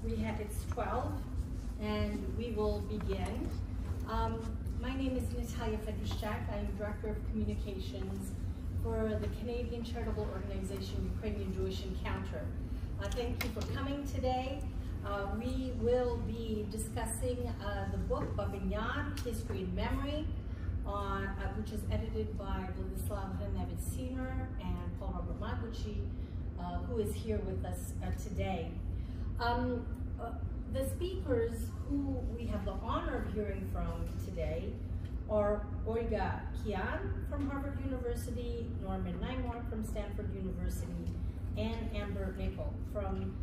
It's 12, and we will begin. My name is Natalia Feduschak. I am Director of Communications for the Canadian charitable organization Ukrainian Jewish Encounter. Thank you for coming today. We will be discussing the book Babyn Yar, History and Memory, which is edited by Vladyslav Hrynevych Sr. and Paul Robert Magocsi, who is here with us today. The speakers who we have the honor of hearing from today are Olga Kiyan from Harvard University, Naimark from Stanford University, and Nickell from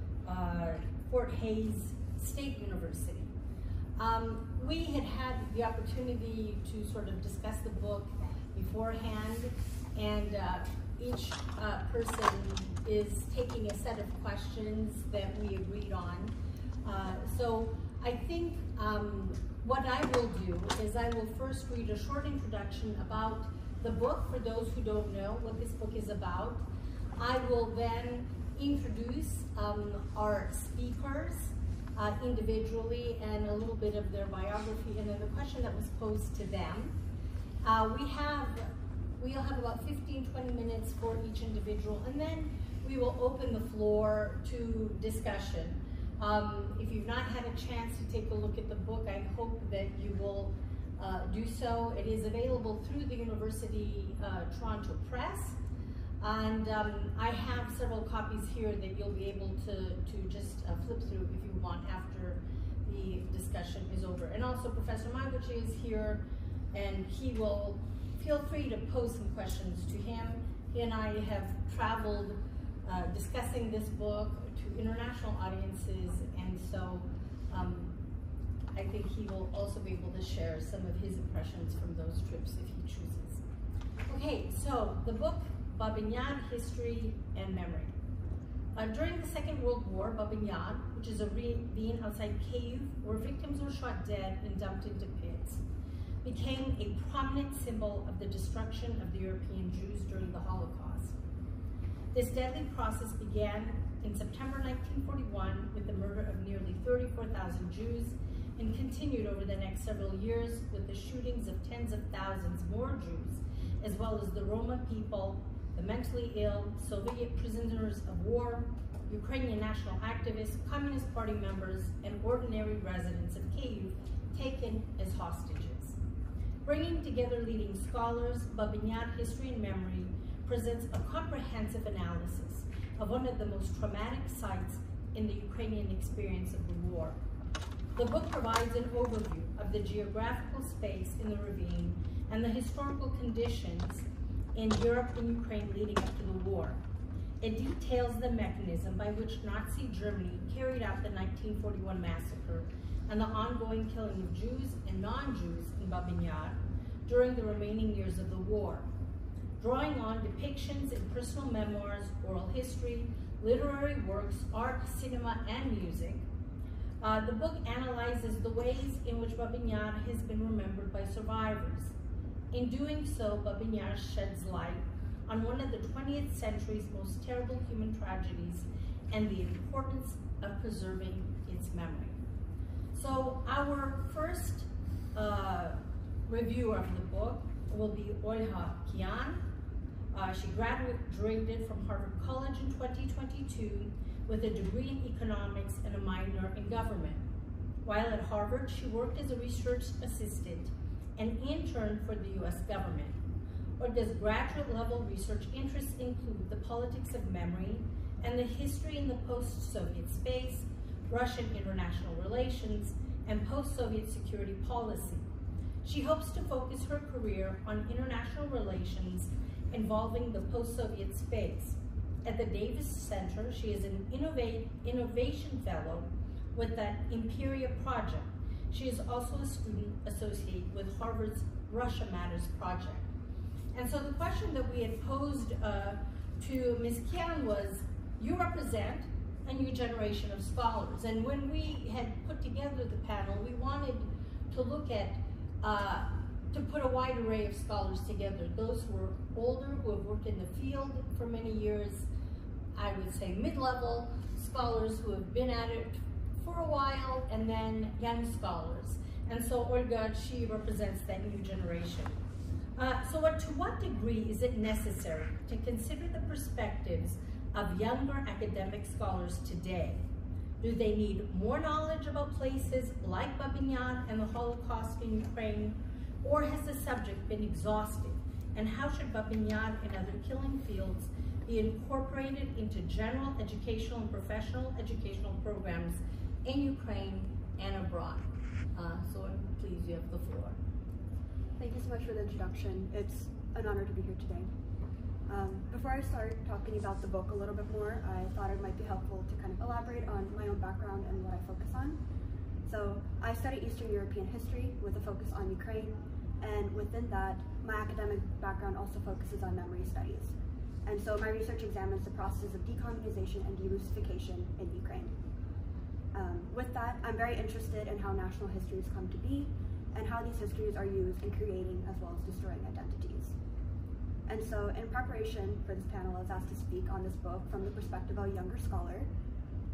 Fort Hays State University. We had the opportunity to sort of discuss the book beforehand, and each person is taking a set of questions that we agreed on. So I think what I will do is I will first read a short introduction about the book for those who don't know what this book is about. I will then introduce our speakers individually and a little bit of their biography, and then the question that was posed to them. We'll have about 15-20 minutes for each individual, and then we will open the floor to discussion. If you've not had a chance to take a look at the book, I hope that you will do so. It is available through the University Toronto Press, and I have several copies here that you'll be able to just flip through if you want after the discussion is over. And also Professor Magocsi is here, and he will feel free to pose some questions to him. He and I have traveled discussing this book to international audiences, and so I think he will also be able to share some of his impressions from those trips if he chooses. Okay, so the book Babyn Yar, History and Memory. During the Second World War, Babyn Yar, which is a ravine outside Kyiv, where victims were shot dead and dumped into pits, became a prominent symbol of the destruction of the European Jews during the Holocaust. This deadly process began in September 1941 with the murder of nearly 34,000 Jews, and continued over the next several years with the shootings of tens of thousands more Jews, as well as the Roma people, the mentally ill, Soviet prisoners of war, Ukrainian national activists, Communist Party members, and ordinary residents of Kyiv taken as hostages. Bringing together leading scholars, Babyn Yar, History and Memory presents a comprehensive analysis of one of the most traumatic sites in the Ukrainian experience of the war. The book provides an overview of the geographical space in the ravine and the historical conditions in Europe and Ukraine leading up to the war. It details the mechanism by which Nazi Germany carried out the 1941 massacre and the ongoing killing of Jews and non-Jews in Babyn Yar during the remaining years of the war, drawing on depictions in personal memoirs, oral history, literary works, art, cinema, and music. The book analyzes the ways in which Babyn Yar has been remembered by survivors. In doing so, Babyn Yar sheds light on one of the 20th century's most terrible human tragedies and the importance of preserving its memory. So our first reviewer of the book will be Olga Kiyan. She graduated from Harvard College in 2022 with a degree in economics and a minor in government. While at Harvard, she worked as a research assistant and interned for the US government. Olga's graduate level research interests include the politics of memory and the history in the post-Soviet space, Russian international relations, and post-Soviet security policy. She hopes to focus her career on international relations involving the post-Soviet space. At the Davis Center, she is an innovation fellow with the Imperia project. She is also a student associate with Harvard's Russia Matters project. And so the question that we had posed to Ms. Kiyan was, you represent a new generation of scholars. And when we had put together the panel, we wanted to look at to put a wide array of scholars together. Those who are older, who have worked in the field for many years, I would say mid-level scholars who have been at it for and then young scholars. And so Olga, she represents that new generation. To what degree is it necessary to consider the perspectives of younger academic scholars today? Do they need more knowledge about places like Babyn Yar and the Holocaust in Ukraine, or has the subject been exhausted? And how should Babyn Yar and other killing fields be incorporated into general educational and professional educational programs in Ukraine and abroad? So please, you have the floor. Thank you so much for the introduction. It's an honor to be here today. Before I start talking about the book a little bit more, I thought it might be helpful to kind of elaborate on my own background and what I focus on. So I study Eastern European history with a focus on Ukraine, and within that, my academic background also focuses on memory studies. And so my research examines the processes of decommunization and de-Russification in Ukraine. With that, I'm very interested in how national histories come to be and how these histories are used in creating as well as destroying identities. And so in preparation for this panel, I was asked to speak on this book from the perspective of a younger scholar.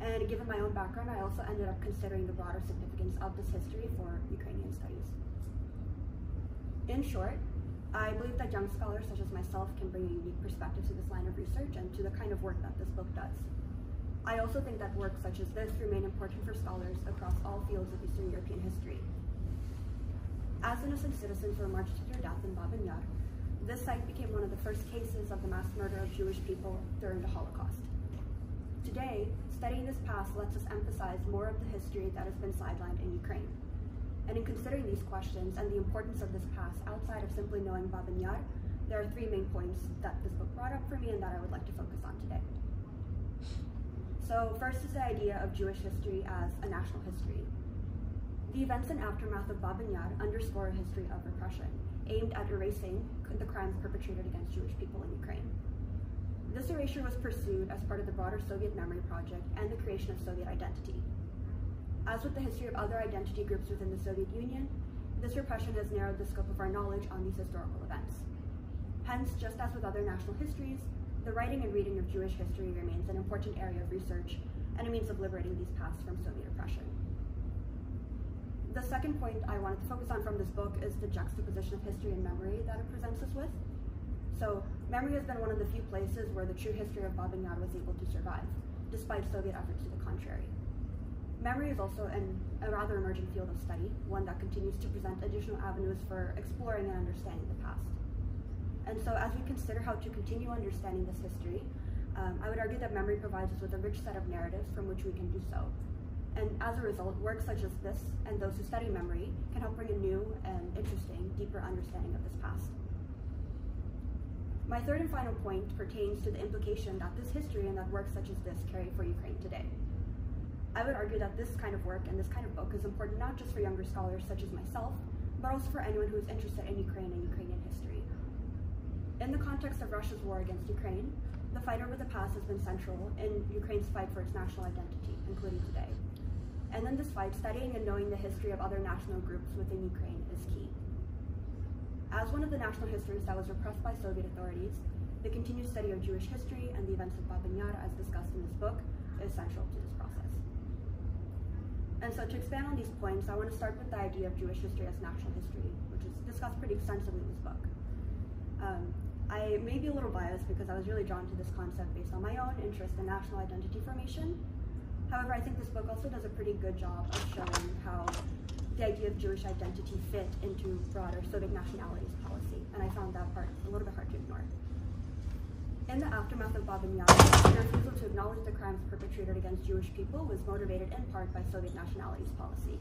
And given my own background, I also ended up considering the broader significance of this history for Ukrainian studies. In short, I believe that young scholars such as myself can bring a unique perspective to this line of research and to the kind of work that this book does. I also think that work such as this remain important for scholars across all fields of Eastern European history. As innocent citizens were marched to their death in Babyn Yar, this site became one of the first cases of the mass murder of Jewish people during the Holocaust. Today, studying this past lets us emphasize more of the history that has been sidelined in Ukraine. And in considering these questions and the importance of this past outside of simply knowing Babyn Yar, there are three main points that this book brought up for me and that I would like to focus on today. So first is the idea of Jewish history as a national history. The events and aftermath of Babyn Yar underscore a history of repression, aimed at erasing the crimes perpetrated against Jewish people in Ukraine. This erasure was pursued as part of the broader Soviet memory project and the creation of Soviet identity. As with the history of other identity groups within the Soviet Union, this repression has narrowed the scope of our knowledge on these historical events. Hence, just as with other national histories, the writing and reading of Jewish history remains an important area of research and a means of liberating these pasts from Soviet oppression. The second point I wanted to focus on from this book is the juxtaposition of history and memory that it presents us with. So, memory has been one of the few places where the true history of Babyn Yar was able to survive, despite Soviet efforts to the contrary. Memory is also a rather emerging field of study, one that continues to present additional avenues for exploring and understanding the past. And so as we consider how to continue understanding this history, I would argue that memory provides us with a rich set of narratives from which we can do so. And as a result, works such as this and those who study memory can help bring a new and interesting, deeper understanding of this past. My third and final point pertains to the implication that this history and that works such as this carry for Ukraine today. I would argue that this kind of work and this kind of book is important not just for younger scholars such as myself, but also for anyone who is interested in Ukraine and Ukrainian history. In the context of Russia's war against Ukraine, the fight over the past has been central in Ukraine's fight for its national identity, including today. And in this fight, studying and knowing the history of other national groups within Ukraine is key. As one of the national histories that was repressed by Soviet authorities, the continued study of Jewish history and the events of Babyn Yar, as discussed in this book, is central to this process. And so to expand on these points, I want to start with the idea of Jewish history as national history, which is discussed pretty extensively in this book. I may be a little biased because I was really drawn to this concept based on my own interest in national identity formation. However, I think this book also does a pretty good job of showing how the idea of Jewish identity fit into broader Soviet nationalities policy, and I found that part a little bit hard to ignore. In the aftermath of Babyn Yar, the refusal to acknowledge the crimes perpetrated against Jewish people was motivated in part by Soviet nationalities policy.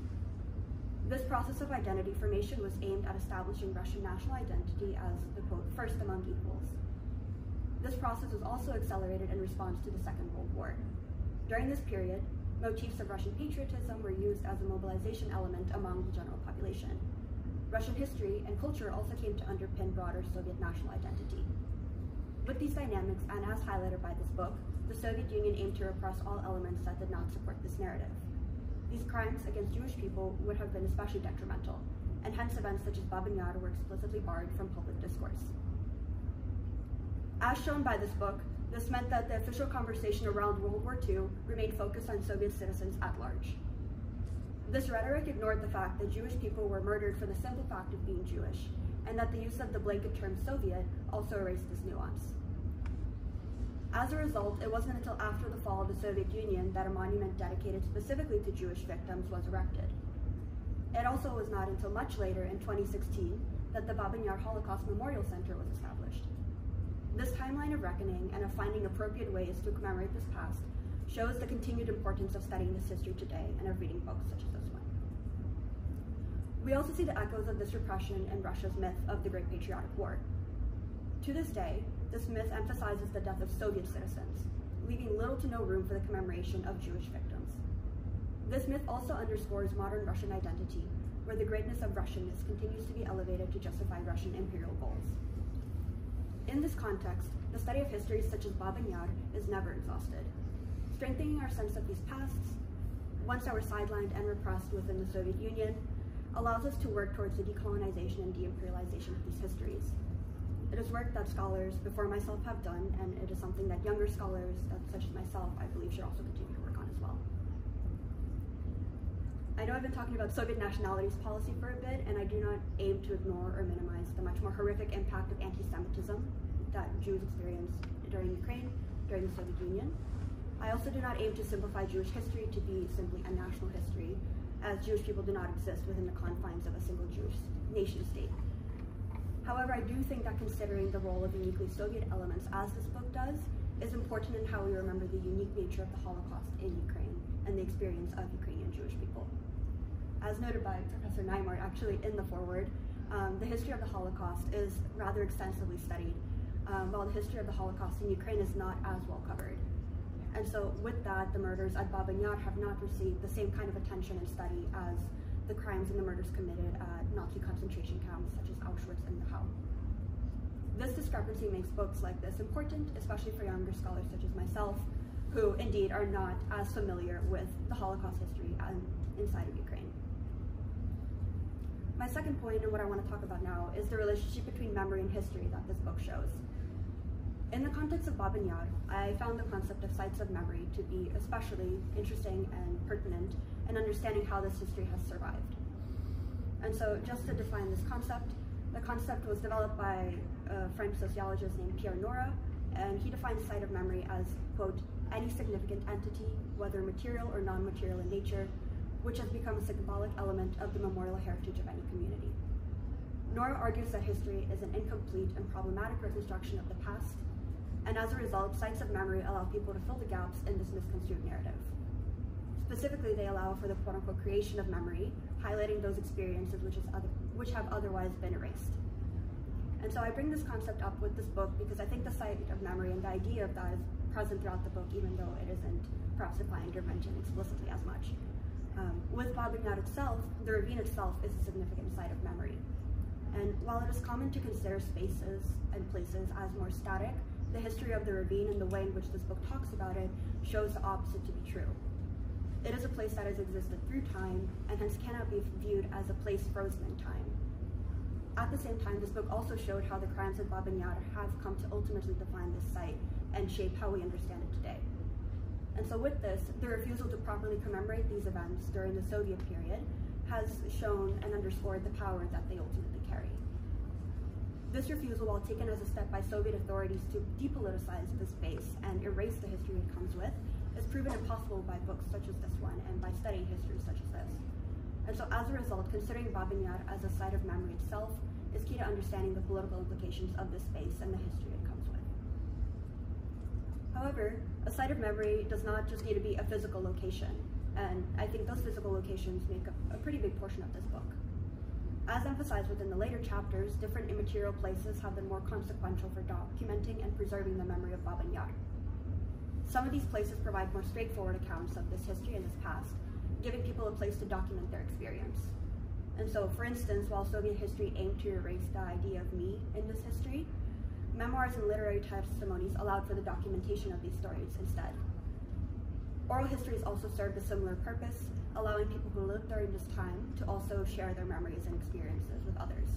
This process of identity formation was aimed at establishing Russian national identity as the, quote, first among equals. This process was also accelerated in response to the Second World War. During this period, motifs of Russian patriotism were used as a mobilization element among the general population. Russian history and culture also came to underpin broader Soviet national identity. With these dynamics, and as highlighted by this book, the Soviet Union aimed to repress all elements that did not support this narrative. These crimes against Jewish people would have been especially detrimental, and hence events such as Babyn Yar were explicitly barred from public discourse. As shown by this book, this meant that the official conversation around World War II remained focused on Soviet citizens at large. This rhetoric ignored the fact that Jewish people were murdered for the simple fact of being Jewish, and that the use of the blanket term Soviet also erased this nuance. As a result, it wasn't until after the fall of the Soviet Union that a monument dedicated specifically to Jewish victims was erected. It also was not until much later, in 2016, that the Babyn Yar Holocaust Memorial Center was established. This timeline of reckoning and of finding appropriate ways to commemorate this past shows the continued importance of studying this history today and of reading books such as this one. We also see the echoes of this repression in Russia's myth of the Great Patriotic War. To this day, this myth emphasizes the death of Soviet citizens, leaving little to no room for the commemoration of Jewish victims. This myth also underscores modern Russian identity, where the greatness of Russianness continues to be elevated to justify Russian imperial goals. In this context, the study of histories such as Babyn Yar is never exhausted. Strengthening our sense of these pasts, once that were sidelined and repressed within the Soviet Union, allows us to work towards the decolonization and deimperialization of these histories. It is work that scholars before myself have done, and it is something that younger scholars, such as myself, I believe should also continue to work on as well. I know I've been talking about Soviet nationalities policy for a bit, and I do not aim to ignore or minimize the much more horrific impact of anti-Semitism that Jews experienced during Ukraine, during the Soviet Union. I also do not aim to simplify Jewish history to be simply a national history, as Jewish people do not exist within the confines of a single Jewish nation-state. However, I do think that considering the role of uniquely Soviet elements, as this book does, is important in how we remember the unique nature of the Holocaust in Ukraine and the experience of Ukrainian Jewish people. As noted by Professor Naimark, actually in the foreword, the history of the Holocaust is rather extensively studied, while the history of the Holocaust in Ukraine is not as well covered. And so with that, the murders at Babyn Yar have not received the same kind of attention and study as the crimes and the murders committed at Nazi concentration camps such as Auschwitz and Dachau. This discrepancy makes books like this important, especially for younger scholars such as myself, who indeed are not as familiar with the Holocaust history inside of Ukraine. My second point, and what I want to talk about now, is the relationship between memory and history that this book shows. In the context of Babyn Yar, I found the concept of sites of memory to be especially interesting and pertinent in understanding how this history has survived. And so just to define this concept, the concept was developed by a French sociologist named Kiyan, and he defines site of memory as, quote, any significant entity, whether material or non-material in nature, which has become a symbolic element of the memorial heritage of any community. Nora argues that history is an incomplete and problematic reconstruction of the past, and as a result, sites of memory allow people to fill the gaps in this misconstrued narrative. Specifically, they allow for the quote-unquote creation of memory, highlighting those experiences which have otherwise been erased. And so I bring this concept up with this book because I think the site of memory and the idea of that is present throughout the book, even though it isn't perhaps defined or mentioned explicitly as much. With Babyn Yar itself, the ravine itself is a significant site of memory. And while it is common to consider spaces and places as more static, the history of the ravine and the way in which this book talks about it shows the opposite to be true. It is a place that has existed through time and hence cannot be viewed as a place frozen in time. At the same time, this book also showed how the crimes of Babyn Yar have come to ultimately define this site and shape how we understand it today. And so with this, the refusal to properly commemorate these events during the Soviet period has shown and underscored the power that they ultimately carry. This refusal, while taken as a step by Soviet authorities to depoliticize the space and erase the history it comes with, is proven impossible by books such as this one and by studying history such as this. And so as a result, considering Babyn Yar as a site of memory itself is key to understanding the political implications of this space and the history it comes with. However, a site of memory does not just need to be a physical location, and I think those physical locations make up a pretty big portion of this book. As emphasized within the later chapters, different immaterial places have been more consequential for documenting and preserving the memory of Babyn Yar. Some of these places provide more straightforward accounts of this history and this past, giving people a place to document their experience. And so, for instance, while Soviet history aimed to erase the idea of me in this history, memoirs and literary testimonies allowed for the documentation of these stories instead. Oral histories also served a similar purpose, allowing people who lived during this time to also share their memories and experiences with others.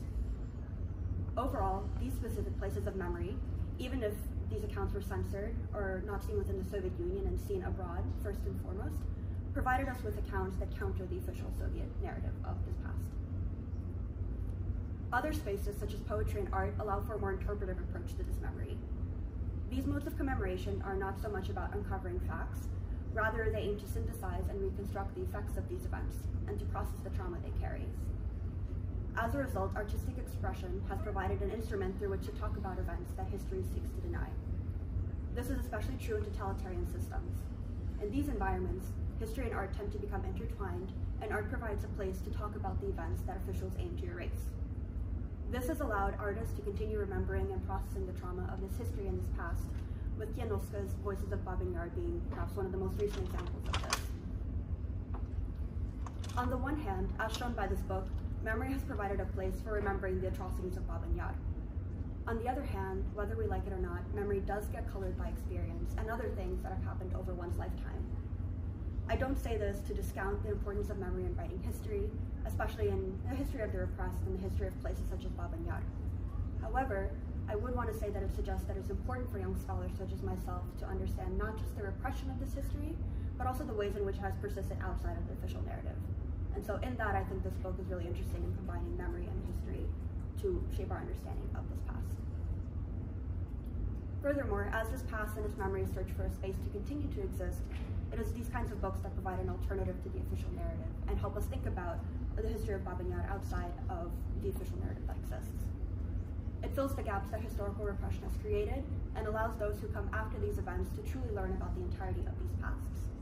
Overall, these specific places of memory, even if these accounts were censored or not seen within the Soviet Union and seen abroad, first and foremost, provided us with accounts that counter the official Soviet narrative of this past. Other spaces, such as poetry and art, allow for a more interpretive approach to this memory. These modes of commemoration are not so much about uncovering facts, rather they aim to synthesize and reconstruct the effects of these events and to process the trauma they carry. As a result, artistic expression has provided an instrument through which to talk about events that history seeks to deny. This is especially true in totalitarian systems. In these environments, history and art tend to become intertwined, and art provides a place to talk about the events that officials aim to erase. This has allowed artists to continue remembering and processing the trauma of this history and this past, with Kiyan's Voices of Babyn Yar being perhaps one of the most recent examples of this. On the one hand, as shown by this book, memory has provided a place for remembering the atrocities of Babyn Yar. On the other hand, whether we like it or not, memory does get colored by experience and other things that have happened over one's lifetime. I don't say this to discount the importance of memory in writing history, especially in the history of the repressed and the history of places such as Babyn Yar. However, I would want to say that it suggests that it's important for young scholars such as myself to understand not just the repression of this history, but also the ways in which it has persisted outside of the official narrative. And so in that, I think this book is really interesting in combining memory and history to shape our understanding of this past. Furthermore, as this past and its memories search for a space to continue to exist, it is these kinds of books that provide an alternative to the official narrative and help us think about the history of Babyn Yar outside of the official narrative that exists. It fills the gaps that historical repression has created and allows those who come after these events to truly learn about the entirety of these pasts.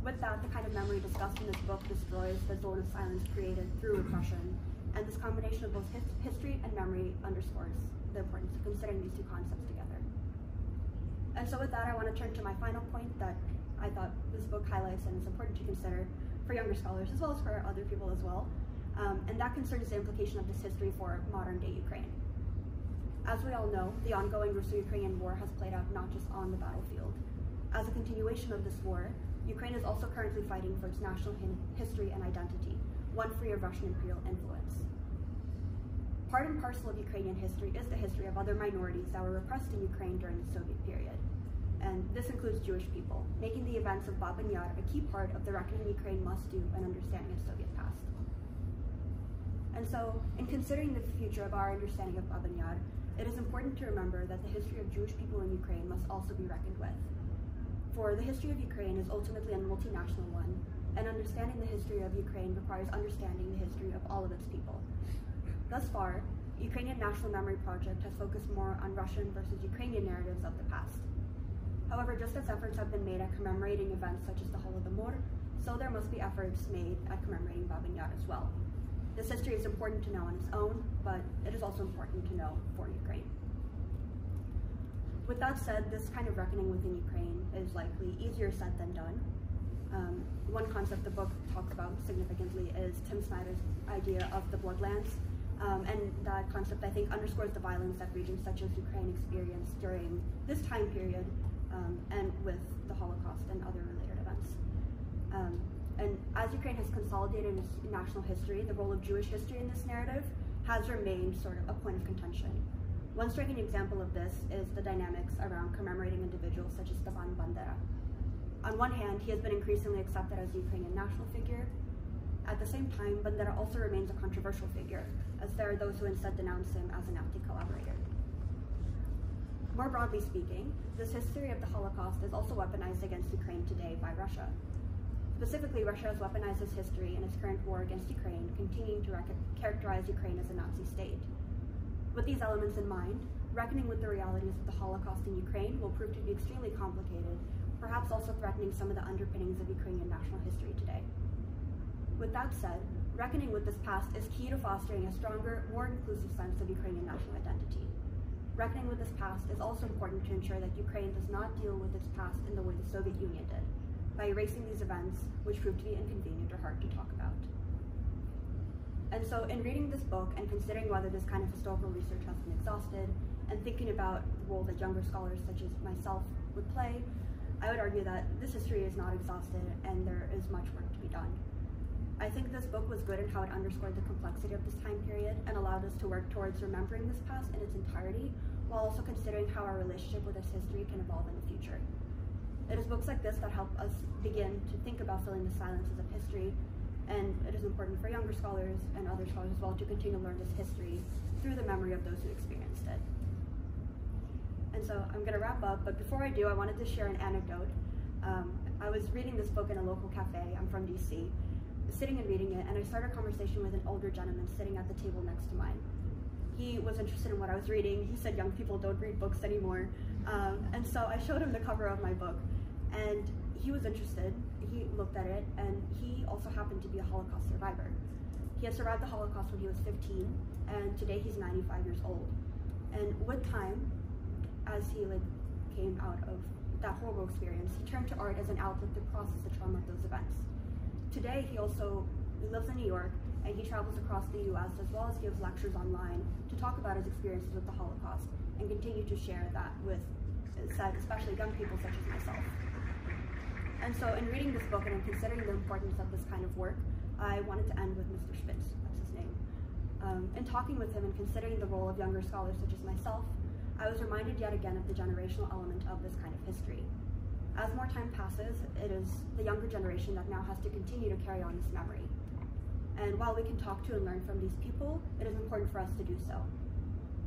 With that, the kind of memory discussed in this book destroys the zone of silence created through repression, and this combination of both history and memory underscores the importance of considering these two concepts together. And so with that, I want to turn to my final point that I thought this book highlights and is important to consider for younger scholars as well as for other people as well, and that concerns the implication of this history for modern-day Ukraine. As we all know, the ongoing Russo-Ukrainian war has played out not just on the battlefield. As a continuation of this war, Ukraine is also currently fighting for its national history and identity, one free of Russian imperial influence. Part and parcel of Ukrainian history is the history of other minorities that were repressed in Ukraine during the Soviet period. And this includes Jewish people, making the events of Babyn Yar a key part of the reckoning Ukraine must do in understanding its Soviet past. And so, in considering the future of our understanding of Babyn Yar, it is important to remember that the history of Jewish people in Ukraine must also be reckoned with. For the history of Ukraine is ultimately a multinational one, and understanding the history of Ukraine requires understanding the history of all of its people. Thus far, Ukrainian National Memory Project has focused more on Russian versus Ukrainian narratives of the past. However, just as efforts have been made at commemorating events such as the Holodomor, so there must be efforts made at commemorating Babyn Yar as well. This history is important to know on its own, but it is also important to know for Ukraine. With that said, this kind of reckoning within Ukraine is likely easier said than done. One concept the book talks about significantly is Tim Snyder's idea of the Bloodlands, and that concept, I think, underscores the violence that regions such as Ukraine experienced during this time period and with the Holocaust and other related events. And as Ukraine has consolidated its national history, the role of Jewish history in this narrative has remained sort of a point of contention. One striking example of this is the dynamics around commemorating individuals such as Stefan Bandera. On one hand, he has been increasingly accepted as a Ukrainian national figure. At the same time, Bandera also remains a controversial figure, as there are those who instead denounce him as an empty collaborator. More broadly speaking, this history of the Holocaust is also weaponized against Ukraine today by Russia. Specifically, Russia has weaponized its history in its current war against Ukraine, continuing to characterize Ukraine as a Nazi state. With these elements in mind, reckoning with the realities of the Holocaust in Ukraine will prove to be extremely complicated, perhaps also threatening some of the underpinnings of Ukrainian national history today. With that said, reckoning with this past is key to fostering a stronger, more inclusive sense of Ukrainian national identity. Reckoning with this past is also important to ensure that Ukraine does not deal with its past in the way the Soviet Union did, by erasing these events, which proved to be inconvenient or hard to talk about. And so in reading this book and considering whether this kind of historical research has been exhausted, and thinking about the role that younger scholars such as myself would play, I would argue that this history is not exhausted and there is much work to be done. I think this book was good in how it underscored the complexity of this time period and allowed us to work towards remembering this past in its entirety, while also considering how our relationship with its history can evolve in the future. It is books like this that help us begin to think about filling the silences of history, and it is important for younger scholars and other scholars as well to continue to learn this history through the memory of those who experienced it. And so I'm going to wrap up, but before I do, I wanted to share an anecdote. I was reading this book in a local cafe. I'm from DC, sitting and reading it, and I started a conversation with an older gentleman sitting at the table next to mine. He was interested in what I was reading. He said young people don't read books anymore. And so I showed him the cover of my book, and he was interested. He looked at it, and he also happened to be a Holocaust survivor. He had survived the Holocaust when he was 15, and today he's 95 years old. And with time, as he came out of that horrible experience, he turned to art as an outlet to process the trauma of those events. Today, he lives in New York, and he travels across the US as well as gives lectures online to talk about his experiences with the Holocaust and continue to share that with, especially young people such as myself. And so in reading this book and in considering the importance of this kind of work, I wanted to end with Mr. Spitz, that's his name. In talking with him and considering the role of younger scholars such as myself, I was reminded yet again of the generational element of this kind of history. As more time passes, it is the younger generation that now has to continue to carry on this memory. And while we can talk to and learn from these people, it is important for us to do so.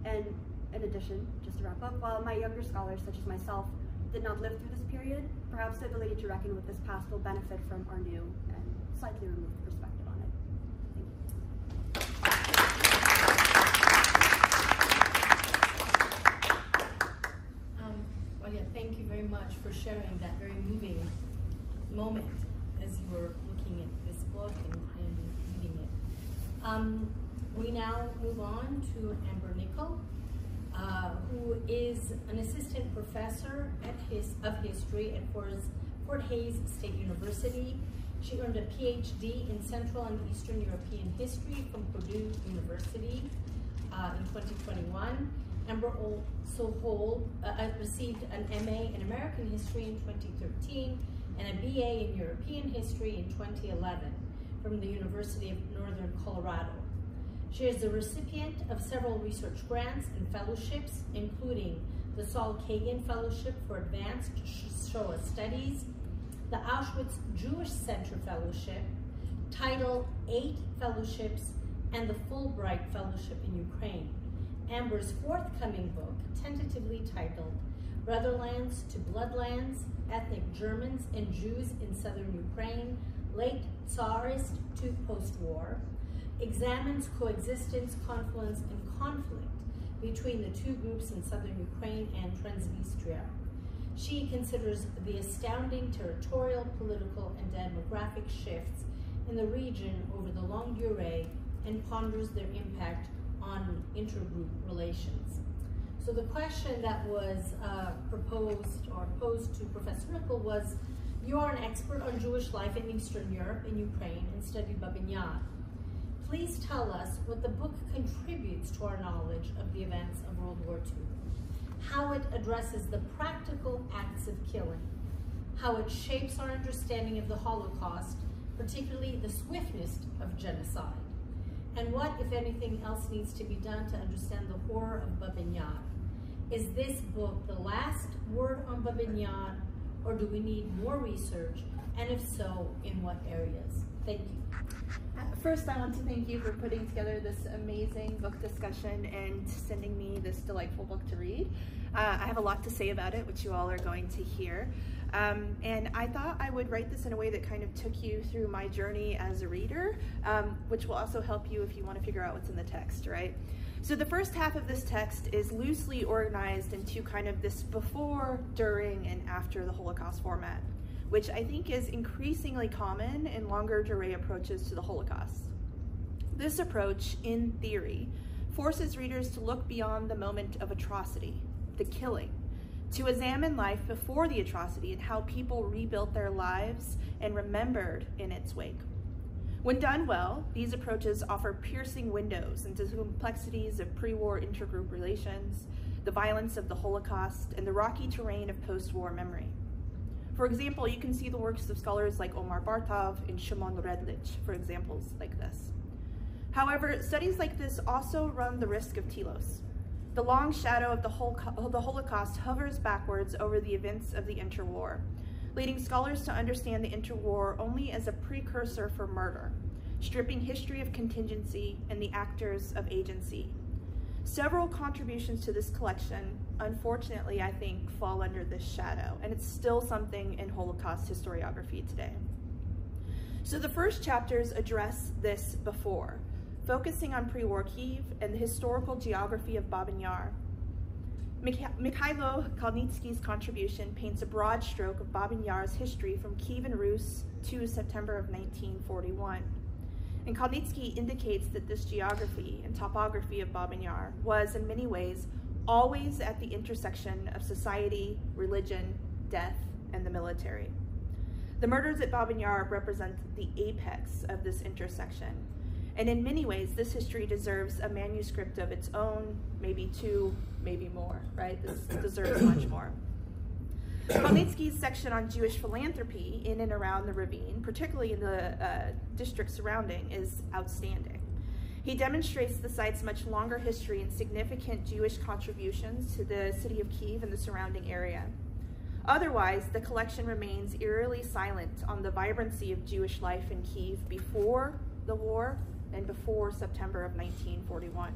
And in addition, just to wrap up, while my younger scholars, such as myself, did not live through this period, perhaps the ability to reckon with this past will benefit from our new and slightly removed perspective on it. Thank you. Well, yeah, thank you very much for sharing that very moving moment as you were looking at this book and reading it. We now move on to Amber Nickell, who is an assistant professor of history at Fort Hays State University. She earned a PhD in Central and Eastern European history from Purdue University in 2021. Amber also received an MA in American history in 2013 and a BA in European history in 2011 from the University of Northern Colorado. She is the recipient of several research grants and fellowships, including the Saul Kagan Fellowship for Advanced Shoah Studies, the Auschwitz Jewish Center Fellowship, Title VIII Fellowships, and the Fulbright Fellowship in Ukraine. Amber's forthcoming book, tentatively titled Brotherlands to Bloodlands, Ethnic Germans and Jews in Southern Ukraine, Late Tsarist to Post-War, examines coexistence, confluence, and conflict between the two groups in southern Ukraine and Transnistria. She considers the astounding territorial, political, and demographic shifts in the region over the longue durée and ponders their impact on intergroup relations. So the question that was posed to Professor Nickell was, you are an expert on Jewish life in Eastern Europe and Ukraine and studied Babyn Yar. Please tell us what the book contributes to our knowledge of the events of World War II, how it addresses the practical acts of killing, how it shapes our understanding of the Holocaust, particularly the swiftness of genocide, and what, if anything, else needs to be done to understand the horror of Babyn Yar. Is this book the last word on Babyn Yar, or do we need more research, and if so, in what areas? Thank you. First, I want to thank you for putting together this amazing book discussion and sending me this delightful book to read. I have a lot to say about it, which you all are going to hear. And I thought I would write this in a way that kind of took you through my journey as a reader, which will also help you if you want to figure out what's in the text, right? So the first half of this text is loosely organized into kind of this before, during, and after the Holocaust format, which I think is increasingly common in longer durée approaches to the Holocaust. This approach, in theory, forces readers to look beyond the moment of atrocity, the killing, to examine life before the atrocity and how people rebuilt their lives and remembered in its wake. When done well, these approaches offer piercing windows into the complexities of pre-war intergroup relations, the violence of the Holocaust, and the rocky terrain of post-war memory. For example, you can see the works of scholars like Omar Bartov and Shimon Redlich for examples like this. However, studies like this also run the risk of telos. The long shadow of the Holocaust hovers backwards over the events of the interwar, leading scholars to understand the interwar only as a precursor for murder, stripping history of contingency and the actors of agency. Several contributions to this collection, unfortunately, I think, fall under this shadow, and it's still something in Holocaust historiography today. So the first chapters address this before, focusing on pre-war Kyiv and the historical geography of Babyn Yar. Mikhailo Kalnitsky's contribution paints a broad stroke of Babyn Yar's history from Kyiv and Rus to September of 1941. And Kalnitsky indicates that this geography and topography of Babyn Yar was, in many ways, always at the intersection of society, religion, death, and the military. The murders at Babyn Yar represent the apex of this intersection. And in many ways, this history deserves a manuscript of its own, maybe two, maybe more, right? This deserves much more. Kalnitsky's section on Jewish philanthropy in and around the ravine, particularly in the district surrounding, is outstanding. He demonstrates the site's much longer history and significant Jewish contributions to the city of Kyiv and the surrounding area. Otherwise, the collection remains eerily silent on the vibrancy of Jewish life in Kyiv before the war and before September of 1941.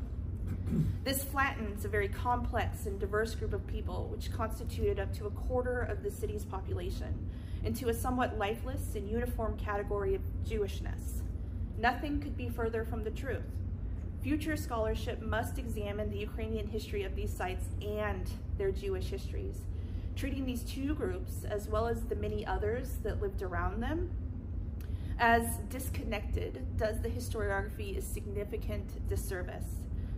This flattens a very complex and diverse group of people, which constituted up to a quarter of the city's population, into a somewhat lifeless and uniform category of Jewishness. Nothing could be further from the truth. Future scholarship must examine the Ukrainian history of these sites and their Jewish histories, treating these two groups, as well as the many others that lived around them, as disconnected does the historiography a significant disservice,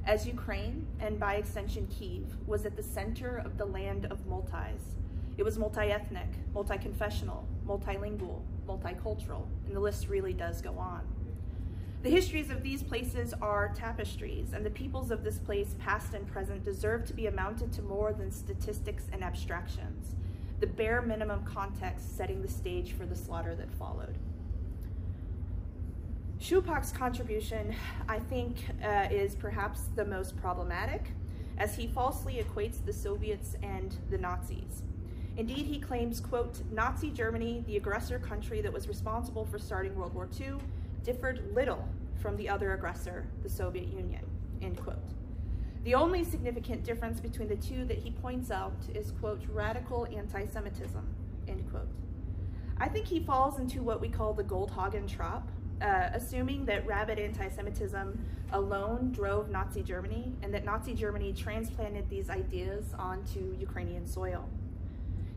as Ukraine, and by extension Kyiv, was at the center of the land of multis. It was multi-ethnic, multi-confessional, multilingual, multicultural, and the list really does go on. The histories of these places are tapestries, and the peoples of this place, past and present, deserve to be amounted to more than statistics and abstractions, the bare minimum context setting the stage for the slaughter that followed. Shupak's contribution, I think, is perhaps the most problematic, as he falsely equates the Soviets and the Nazis. Indeed, he claims, quote, Nazi Germany, the aggressor country that was responsible for starting World War II, differed little from the other aggressor, the Soviet Union, end quote. The only significant difference between the two that he points out is, quote, radical anti-Semitism, end quote. I think he falls into what we call the Goldhagen trap, assuming that rabid anti-Semitism alone drove Nazi Germany, and that Nazi Germany transplanted these ideas onto Ukrainian soil.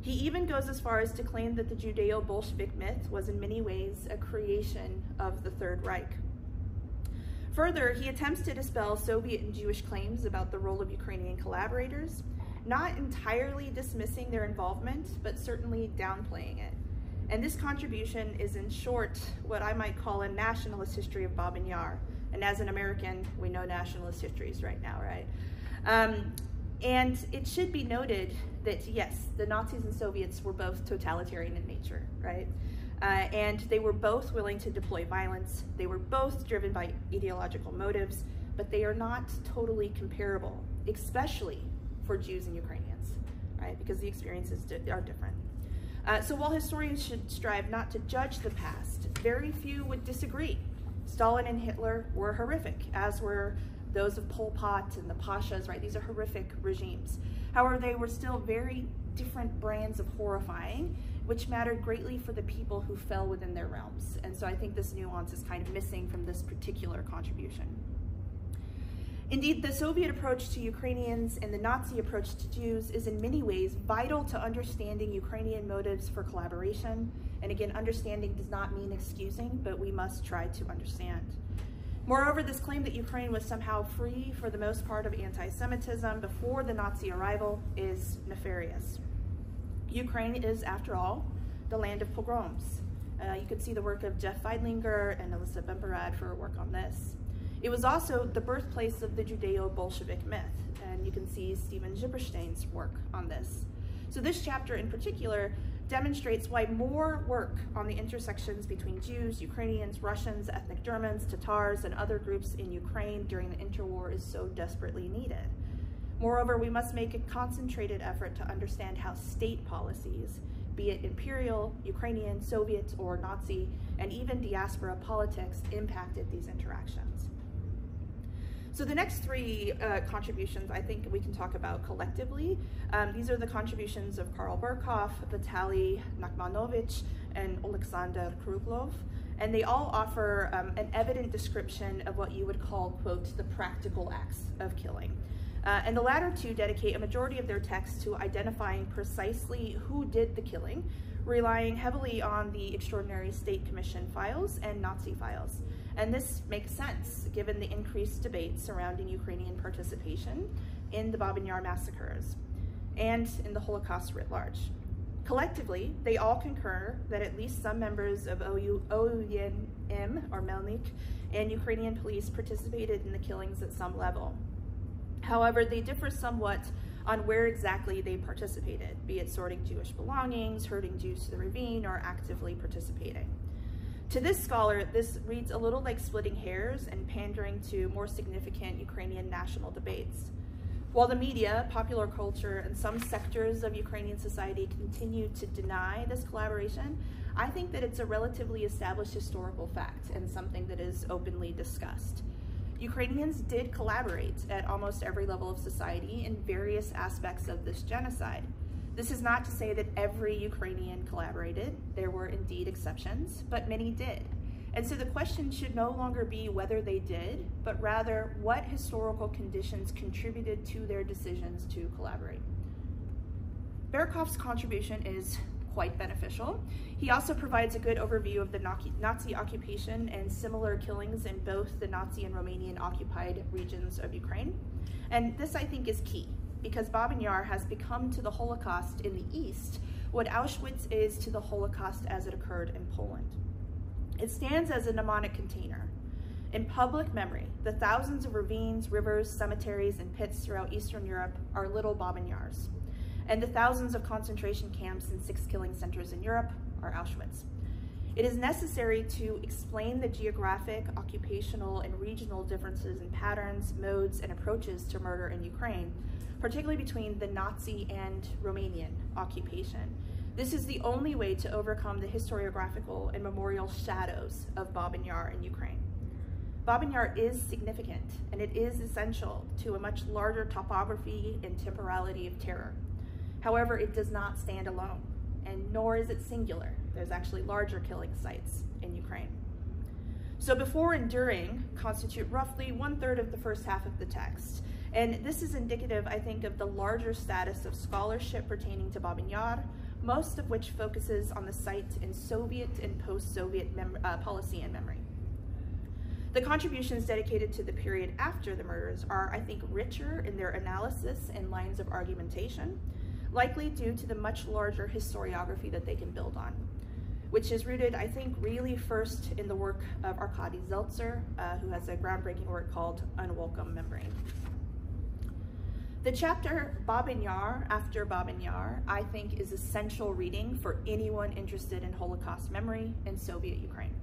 He even goes as far as to claim that the Judeo-Bolshevik myth was in many ways a creation of the Third Reich. Further, he attempts to dispel Soviet and Jewish claims about the role of Ukrainian collaborators, not entirely dismissing their involvement, but certainly downplaying it. And this contribution is, in short, what I might call a nationalist history of Babyn Yar. And as an American, we know nationalist histories right now, right? And it should be noted that, yes, the Nazis and Soviets were both totalitarian in nature, right? And they were both willing to deploy violence. They were both driven by ideological motives, but they are not totally comparable, especially for Jews and Ukrainians, right? Because the experiences are different. So while historians should strive not to judge the past, very few would disagree. Stalin and Hitler were horrific, as were those of Pol Pot and the Pashas, right? These are horrific regimes. However, they were still very different brands of horrifying, which mattered greatly for the people who fell within their realms. And so I think this nuance is kind of missing from this particular contribution. Indeed, the Soviet approach to Ukrainians and the Nazi approach to Jews is in many ways vital to understanding Ukrainian motives for collaboration. And again, understanding does not mean excusing, but we must try to understand. Moreover, this claim that Ukraine was somehow free for the most part of anti-Semitism before the Nazi arrival is nefarious. Ukraine is, after all, the land of pogroms. You could see the work of Jeff Feidlinger and Alyssa Bemberad for work on this. It was also the birthplace of the Judeo-Bolshevik myth, and you can see Stephen Zipperstein's work on this. So this chapter in particular demonstrates why more work on the intersections between Jews, Ukrainians, Russians, ethnic Germans, Tatars, and other groups in Ukraine during the interwar is so desperately needed. Moreover, we must make a concentrated effort to understand how state policies, be it imperial, Ukrainian, Soviet, or Nazi, and even diaspora politics impacted these interactions. So the next three contributions I think we can talk about collectively. These are the contributions of Karl Burkhoff, Vitaly Nachmanovich, and Alexander Kruglov, and they all offer an evident description of what you would call, quote, the practical acts of killing. And the latter two dedicate a majority of their texts to identifying precisely who did the killing, relying heavily on the Extraordinary State Commission files and Nazi files. And this makes sense, given the increased debate surrounding Ukrainian participation in the Babyn Yar massacres and in the Holocaust writ large. Collectively, they all concur that at least some members of OUN-M, or Melnik, and Ukrainian police participated in the killings at some level. However, they differ somewhat on where exactly they participated, be it sorting Jewish belongings, herding Jews to the ravine, or actively participating. To this scholar, this reads a little like splitting hairs and pandering to more significant Ukrainian national debates. While the media, popular culture, and some sectors of Ukrainian society continue to deny this collaboration, I think that it's a relatively established historical fact and something that is openly discussed. Ukrainians did collaborate at almost every level of society in various aspects of this genocide. This is not to say that every Ukrainian collaborated. There were indeed exceptions, but many did. And so the question should no longer be whether they did, but rather what historical conditions contributed to their decisions to collaborate. Burkhoff's contribution is quite beneficial. He also provides a good overview of the Nazi occupation and similar killings in both the Nazi and Romanian occupied regions of Ukraine. And this, I think, is key, because Babyn Yar has become to the Holocaust in the East what Auschwitz is to the Holocaust as it occurred in Poland. It stands as a mnemonic container. In public memory, the thousands of ravines, rivers, cemeteries, and pits throughout Eastern Europe are little Babyn Yars. And the thousands of concentration camps and 6 killing centers in Europe are Auschwitz. It is necessary to explain the geographic, occupational, and regional differences in patterns, modes, and approaches to murder in Ukraine, particularly between the Nazi and Romanian occupation. This is the only way to overcome the historiographical and memorial shadows of Babyn Yar in Ukraine. Babyn Yar is significant, and it is essential to a much larger topography and temporality of terror. However, it does not stand alone, and nor is it singular. There's actually larger killing sites in Ukraine. So before and during constitute roughly 1/3 of the first half of the text. And this is indicative, I think, of the larger status of scholarship pertaining to Babyn Yar, most of which focuses on the site in Soviet and post-Soviet policy and memory. The contributions dedicated to the period after the murders are, I think, richer in their analysis and lines of argumentation, likely due to the much larger historiography that they can build on, which is rooted, I think, really first in the work of Arkady Zeltser, who has a groundbreaking work called Unwelcome Memory. The chapter Babyn Yar after Babyn Yar, I think, is essential reading for anyone interested in Holocaust memory in Soviet Ukraine.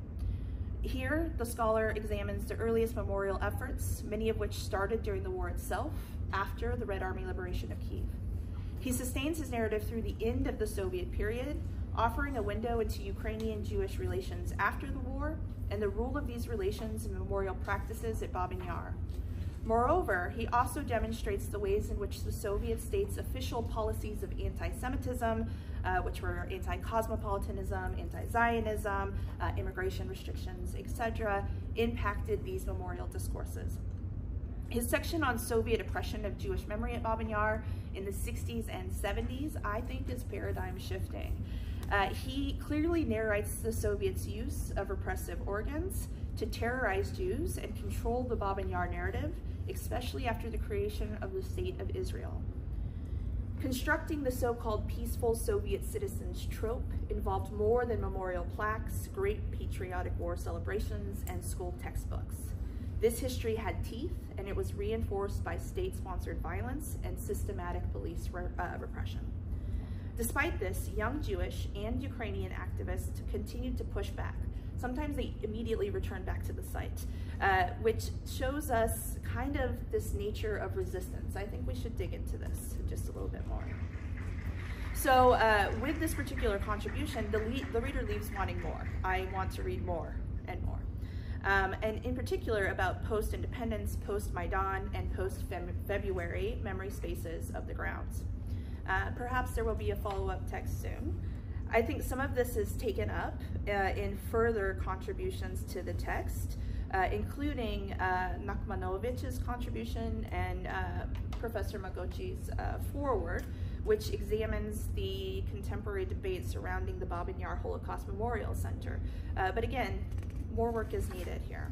Here, the scholar examines the earliest memorial efforts, many of which started during the war itself, after the Red Army liberation of Kyiv. He sustains his narrative through the end of the Soviet period, offering a window into Ukrainian Jewish relations after the war and the role of these relations in memorial practices at Babyn Yar. Moreover, he also demonstrates the ways in which the Soviet state's official policies of anti-Semitism, which were anti-cosmopolitanism, anti-Zionism, immigration restrictions, etc., impacted these memorial discourses. His section on Soviet oppression of Jewish memory at Babyn Yar in the 60s and 70s, I think, is paradigm shifting. He clearly narrates the Soviets' use of repressive organs to terrorize Jews and control the Babyn Yar narrative, especially after the creation of the State of Israel. Constructing the so-called peaceful Soviet citizens trope involved more than memorial plaques, great patriotic war celebrations, and school textbooks. This history had teeth, and it was reinforced by state-sponsored violence and systematic police repression. Despite this, young Jewish and Ukrainian activists continued to push back. Sometimes they immediately returned back to the site, which shows us kind of this nature of resistance. I think we should dig into this just a little bit more. So with this particular contribution, the reader leaves wanting more. I want to read more and more. And in particular about post-independence, post-Maidan, and post-February memory spaces of the grounds. Perhaps there will be a follow-up text soon. I think some of this is taken up in further contributions to the text, including Nachmanovich's contribution and Professor Magocsi's foreword, which examines the contemporary debate surrounding the Babyn Yar Holocaust Memorial Center. But again, more work is needed here.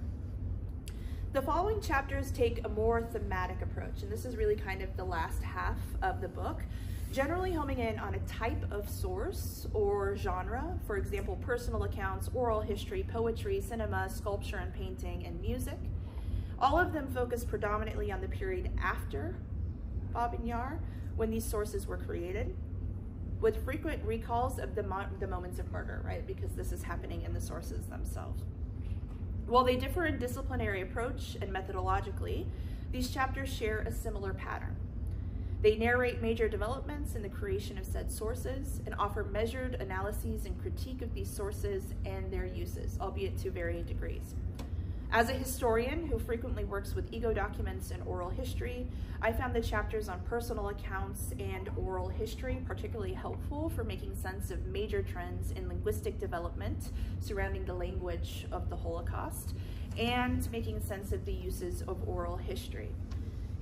The following chapters take a more thematic approach, and this is really kind of the last half of the book, generally homing in on a type of source or genre, for example, personal accounts, oral history, poetry, cinema, sculpture and painting, and music. All of them focus predominantly on the period after Babyn Yar, when these sources were created, with frequent recalls of the moments of murder, right? Because this is happening in the sources themselves. While they differ in disciplinary approach and methodologically, these chapters share a similar pattern. They narrate major developments in the creation of said sources and offer measured analyses and critique of these sources and their uses, albeit to varying degrees. As a historian who frequently works with ego documents and oral history, I found the chapters on personal accounts and oral history particularly helpful for making sense of major trends in linguistic development surrounding the language of the Holocaust and making sense of the uses of oral history.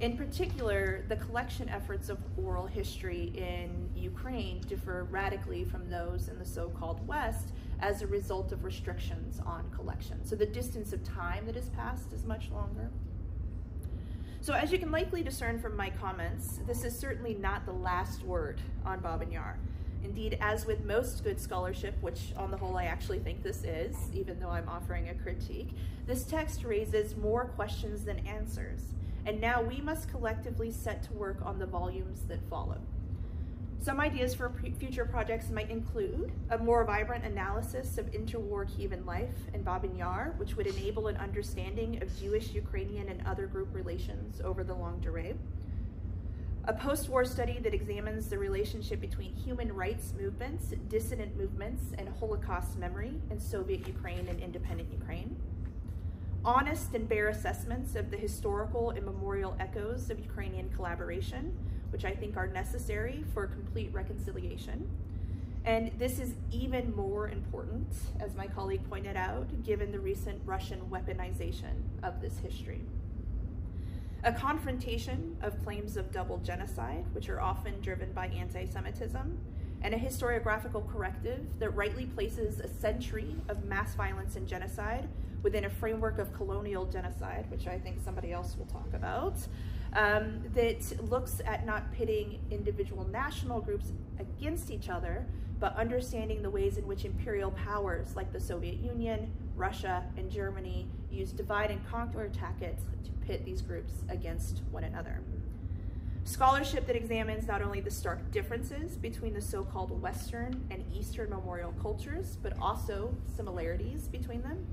In particular, the collection efforts of oral history in Ukraine differ radically from those in the so-called West as a result of restrictions on collection. So the distance of time that has passed is much longer. So as you can likely discern from my comments, this is certainly not the last word on Babyn Yar. Indeed, as with most good scholarship, which on the whole I actually think this is, even though I'm offering a critique, this text raises more questions than answers. And now we must collectively set to work on the volumes that follow. Some ideas for future projects might include a more vibrant analysis of interwar Kyivan life in Babyn Yar, which would enable an understanding of Jewish, Ukrainian, and other group relations over the longue durée. A post-war study that examines the relationship between human rights movements, dissident movements, and Holocaust memory in Soviet Ukraine and independent Ukraine. Honest and bare assessments of the historical and memorial echoes of Ukrainian collaboration, which I think are necessary for complete reconciliation. And this is even more important, as my colleague pointed out, given the recent Russian weaponization of this history. A confrontation of claims of double genocide, which are often driven by anti-Semitism, and a historiographical corrective that rightly places a century of mass violence and genocide within a framework of colonial genocide, which I think somebody else will talk about, that looks at not pitting individual national groups against each other, but understanding the ways in which imperial powers like the Soviet Union, Russia, and Germany used divide and conquer tactics to pit these groups against one another. Scholarship that examines not only the stark differences between the so-called Western and Eastern memorial cultures, but also similarities between them.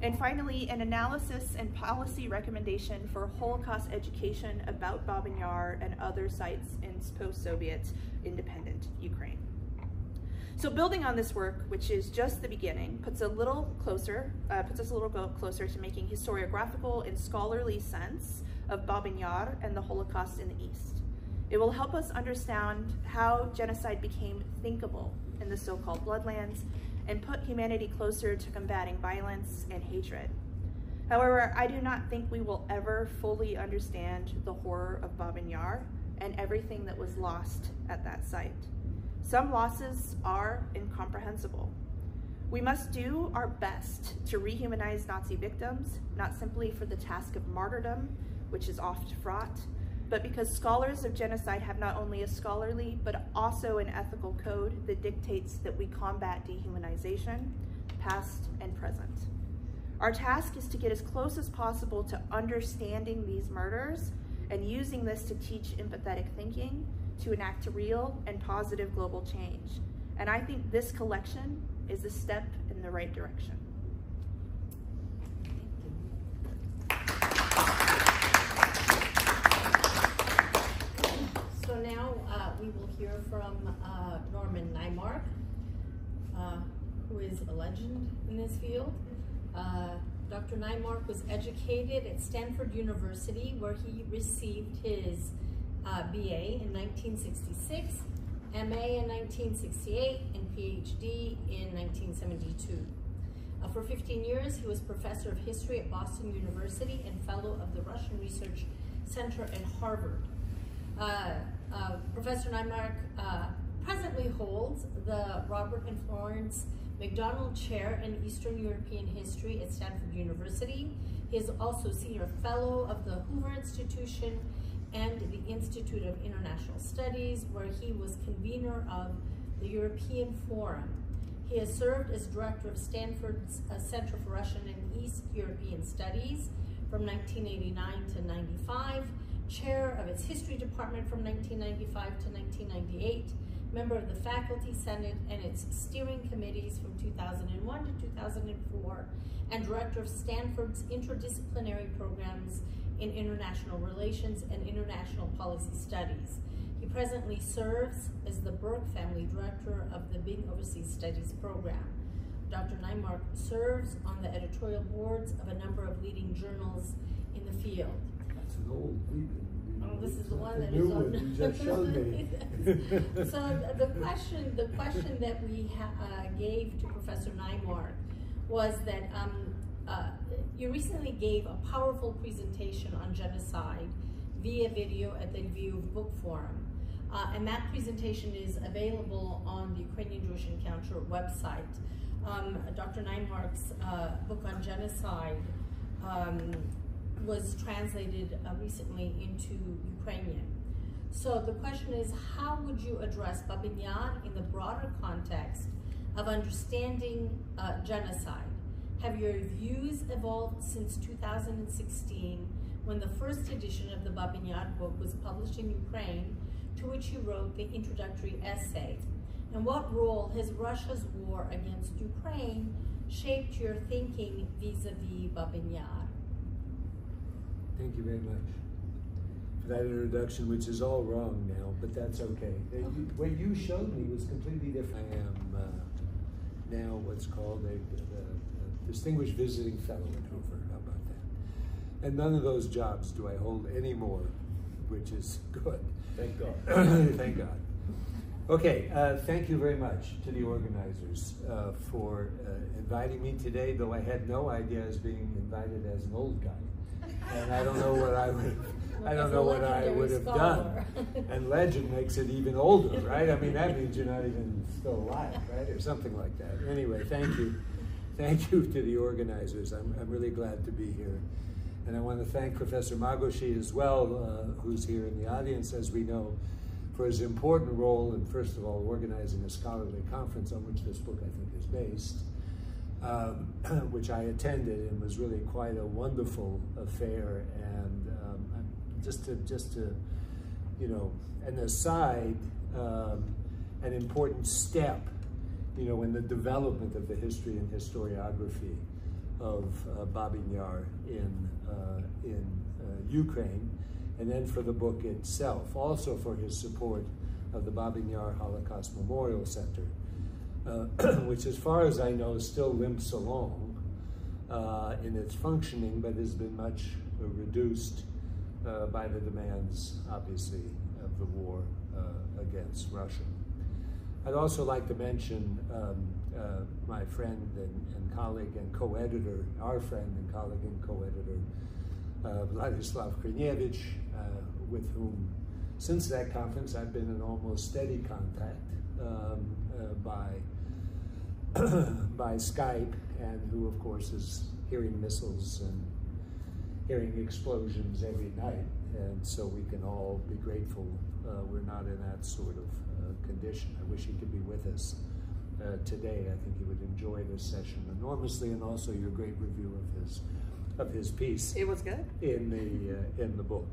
And finally, an analysis and policy recommendation for Holocaust education about Babyn Yar and other sites in post-Soviet independent Ukraine. So building on this work, which is just the beginning, puts us a little closer to making historiographical and scholarly sense of Babyn Yar and the Holocaust in the East. It will help us understand how genocide became thinkable in the so-called bloodlands and put humanity closer to combating violence and hatred. However, I do not think we will ever fully understand the horror of Babyn Yar and everything that was lost at that site. Some losses are incomprehensible. We must do our best to rehumanize Nazi victims, not simply for the task of martyrdom, which is oft fraught, but because scholars of genocide have not only a scholarly, but also an ethical code that dictates that we combat dehumanization, past and present. Our task is to get as close as possible to understanding these murders and using this to teach empathetic thinking to enact real and positive global change. And I think this collection is a step in the right direction. So now we will hear hear from Naimark, who is a legend in this field. Dr. Naimark was educated at Stanford University, where he received his BA in 1966, MA in 1968, and PhD in 1972. For 15 years, he was professor of history at Boston University and fellow of the Russian Research Center at Harvard. Professor Naimark presently holds the Robert and Florence McDonald Chair in Eastern European History at Stanford University. He is also Senior Fellow of the Hoover Institution and the Institute of International Studies, where he was convener of the European Forum. He has served as director of Stanford's Center for Russian and East European Studies from 1989 to 95, chair of its history department from 1995 to 1998, member of the faculty senate and its steering committees from 2001 to 2004, and director of Stanford's interdisciplinary programs in international relations and international policy studies. He presently serves as the Burke Family Director of the Big Overseas Studies Program. Dr. Naimark serves on the editorial boards of a number of leading journals in the field. That's an old reading. Oh, this is the one that new is on. One you just showed me. So the question that we gave to Professor Naimark was that you recently gave a powerful presentation on genocide via video at the Lviv Book Forum. And that presentation is available on the Ukrainian Jewish Encounter website. Dr. Naimark's book on genocide was translated recently into Ukrainian. So the question is, how would you address Babyn Yar in the broader context of understanding genocide? Have your views evolved since 2016, when the first edition of the Babyn Yar book was published in Ukraine, to which you wrote the introductory essay? And what role has Russia's war against Ukraine shaped your thinking vis-a-vis Babyn Yar? Thank you very much for that introduction, which is all wrong now, but that's okay. What you showed me was completely different. I am now what's called a distinguished visiting fellow at Hoover. How about that? And none of those jobs do I hold anymore, which is good. Thank God. Thank God. Okay, thank you very much to the organizers for inviting me today, though I had no idea I was being invited as an old guy. And I don't know what I would have done. And legend makes it even older, right? I mean, that means you're not even still alive, right? Or something like that. Anyway, thank you. Thank you to the organizers. I'm really glad to be here. And I want to thank Professor Magocsi as well, who's here in the audience, as we know, for his important role in, first of all, organizing a scholarly conference on which this book, I think, is based. Which I attended and was really quite a wonderful affair, and just to you know, an aside, an important step, you know, in the development of the history and historiography of Babyn Yar in Ukraine, and then for the book itself, also for his support of the Babyn Yar Holocaust Memorial Center. Which, as far as I know, still limps along in its functioning, but has been much reduced by the demands, obviously, of the war against Russia. I'd also like to mention my friend and colleague and co-editor, our friend and colleague and co-editor, Vladyslav Hrynevych, with whom, since that conference, I've been in almost steady contact by Skype, and who, of course, is hearing missiles and hearing explosions every night, and so we can all be grateful we're not in that sort of condition. I wish he could be with us today. I think he would enjoy this session enormously, and also your great review of his piece. It was good. In the book.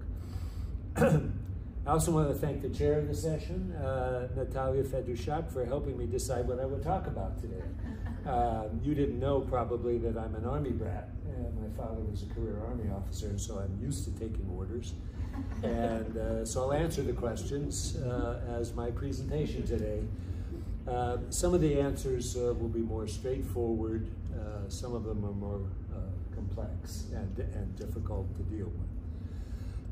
I also want to thank the chair of the session, Natalia Feduschak, for helping me decide what I would talk about today. You didn't know probably that I'm an army brat, My father was a career Army officer, and so I'm used to taking orders. And so I'll answer the questions as my presentation today. Some of the answers will be more straightforward. Some of them are more complex and difficult to deal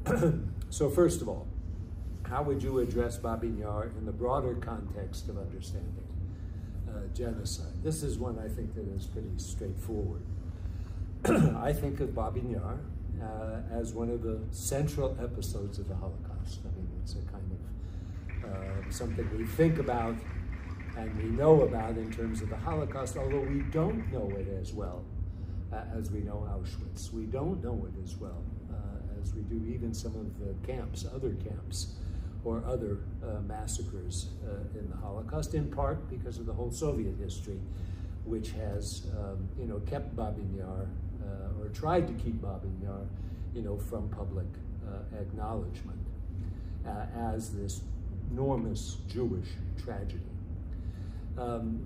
with. So first of all, how would you address Babyn Yar in the broader context of understanding genocide? This is one I think that is pretty straightforward. I think of Babyn Yar as one of the central episodes of the Holocaust. I mean, it's a kind of something we think about and we know about in terms of the Holocaust, although we don't know it as well as we know Auschwitz. We don't know it as well as we do even some of the camps, other camps, or other massacres in the Holocaust, in part because of the whole Soviet history, which has, kept Babyn Yar, or tried to keep Babyn Yar, from public acknowledgement as this enormous Jewish tragedy.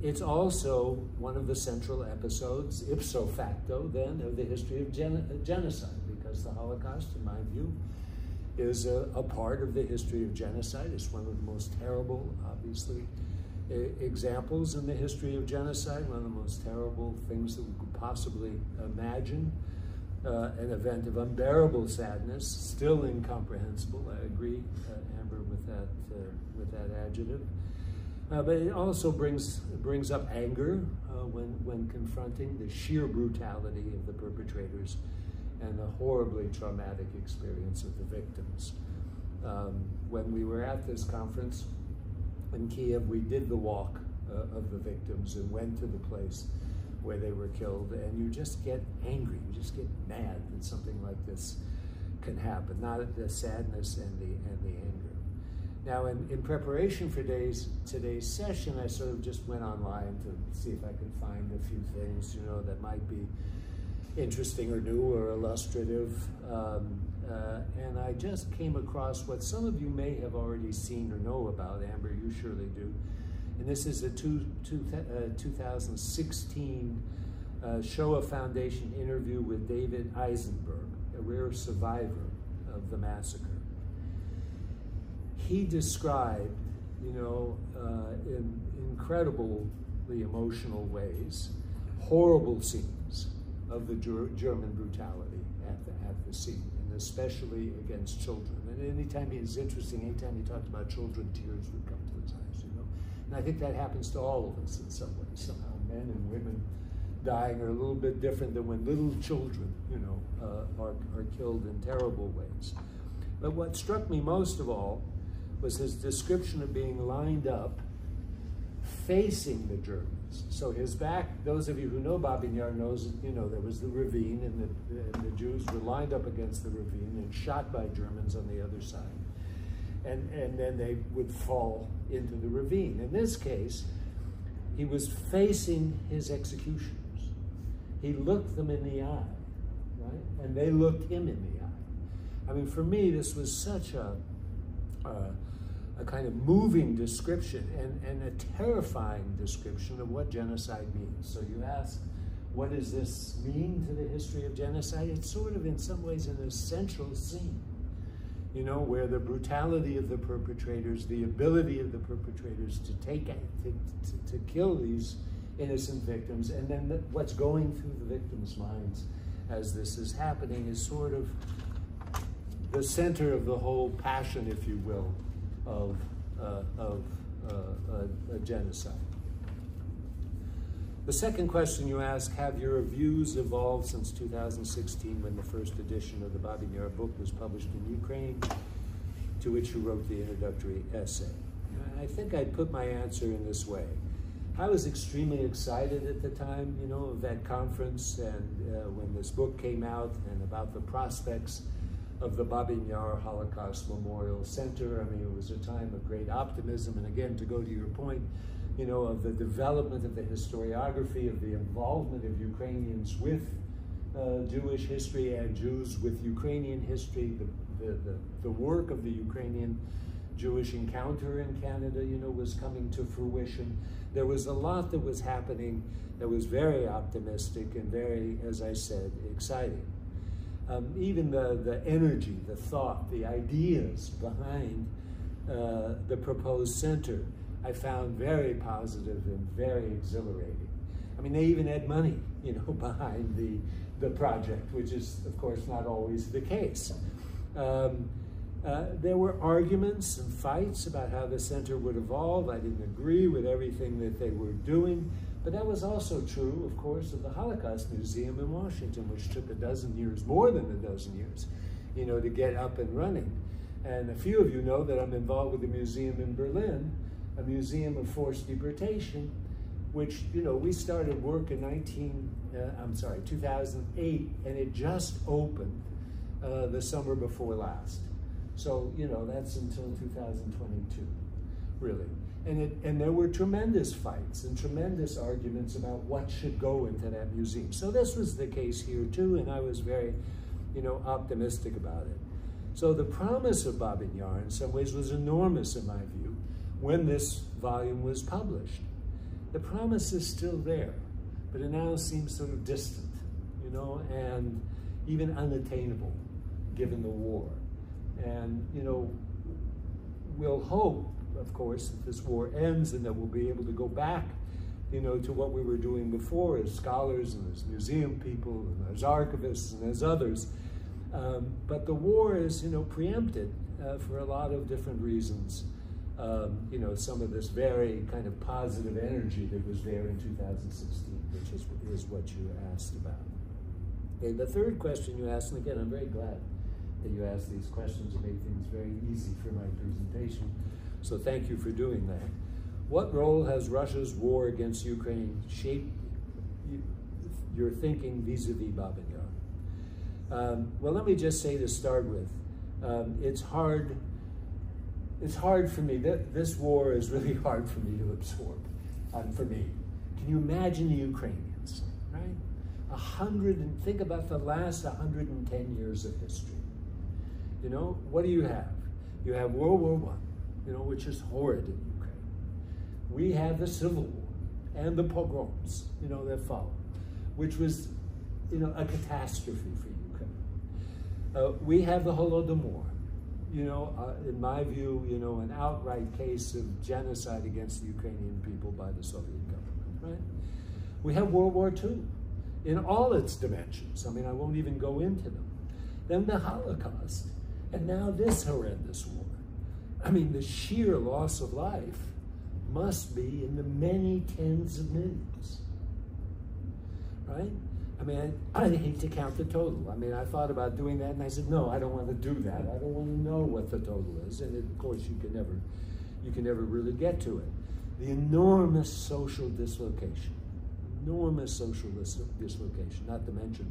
It's also one of the central episodes, ipso facto, then, of the history of genocide, because the Holocaust, in my view, is a part of the history of genocide. It's one of the most terrible, obviously, examples in the history of genocide, one of the most terrible things that we could possibly imagine, an event of unbearable sadness, still incomprehensible. I agree, Amber, with that adjective. But it also brings up anger when confronting the sheer brutality of the perpetrators and the horribly traumatic experience of the victims. When we were at this conference in Kyiv, we did the walk of the victims and went to the place where they were killed, and you just get angry, you just get mad that something like this can happen, not at the sadness and the anger. Now, in preparation for today's session, I sort of just went online to see if I could find a few things, that might be interesting or new or illustrative. And I just came across what some of you may have already seen or know about. Amber, you surely do. And this is a 2016 Shoah Foundation interview with David Eisenberg, a rare survivor of the massacre. He described, in incredibly emotional ways, horrible scenes of the German brutality at the scene, and especially against children. And anytime he talked about children, tears would come to his eyes, And I think that happens to all of us in some ways. Somehow men and women dying are a little bit different than when little children, are killed in terrible ways. But what struck me most of all was his description of being lined up facing the Germans. So his back, those of you who know Babyn Yar knows, there was the ravine, and the Jews were lined up against the ravine and shot by Germans on the other side. And then they would fall into the ravine. In this case, he was facing his executioners. He looked them in the eye, right? And they looked him in the eye. I mean, for me, this was such a kind of moving description and a terrifying description of what genocide means. So you ask, what does this mean to the history of genocide? It's sort of, in some ways, an essential scene, where the brutality of the perpetrators, the ability of the perpetrators to kill these innocent victims, and then what's going through the victims' minds as this is happening is sort of the center of the whole passion, if you will, of a genocide. The second question you ask, have your views evolved since 2016 when the first edition of the Babyn Yar book was published in Ukraine, to which you wrote the introductory essay? I think I'd put my answer in this way. I was extremely excited at the time, of that conference, and when this book came out, and about the prospects of the Babyn Yar Holocaust Memorial Center. I mean, it was a time of great optimism, and again, to go to your point, of the development of the historiography, of the involvement of Ukrainians with Jewish history and Jews with Ukrainian history, the work of the Ukrainian Jewish Encounter in Canada, you know, was coming to fruition. There was a lot that was happening that was very optimistic and very, as I said, exciting. Even the energy, the thought, the ideas behind the proposed center, I found very positive and very exhilarating. I mean, they even had money, you know, behind the project, which is, of course, not always the case. There were arguments and fights about how the center would evolve. I didn't agree with everything that they were doing, but that was also true, of course, of the Holocaust Museum in Washington, which took a dozen years, more than a dozen years, you know, to get up and running. And a few of you know that I'm involved with a museum in Berlin, a museum of forced deportation, which, you know, we started work in 2008, and it just opened the summer before last. So, you know, that's until 2022, really. And there were tremendous fights and tremendous arguments about what should go into that museum. So this was the case here too, and I was very, you know, optimistic about it. So the promise of Babyn Yar in some ways was enormous in my view when this volume was published. The promise is still there, but it now seems sort of distant, you know, and even unattainable given the war. And, you know, we'll hope, of course, that this war ends and that we'll be able to go back, you know, to what we were doing before as scholars and as museum people and as archivists and as others. But the war is, you know, preempted for a lot of different reasons. You know, some of this very kind of positive energy that was there in 2016, which is what you asked about. Okay, the third question you asked, and again, I'm very glad that you asked these questions. It made things very easy for my presentation. So thank you for doing that. What role has Russia's war against Ukraine shaped your thinking vis-a-vis Babyn Yar? Well, let me just say to start with, it's hard for me. This war is really hard for me to absorb, for me. Can you imagine the Ukrainians, right? Think about the last 110 years of history. You know, what do you have? You have World War I, you know, which is horrid in Ukraine. We have the Civil War and the pogroms, you know, that followed, which was, you know, a catastrophe for Ukraine. We have the Holodomor, you know, in my view, you know, an outright case of genocide against the Ukrainian people by the Soviet government, right? We have World War II in all its dimensions. I mean, I won't even go into them. Then the Holocaust, and now this horrendous war. I mean, the sheer loss of life must be in the many tens of millions, right? I mean, I hate to count the total. I mean, I thought about doing that, and I said, no, I don't want to do that. I don't want to know what the total is. And of course, you can never really get to it. The enormous social dislocation, not to mention,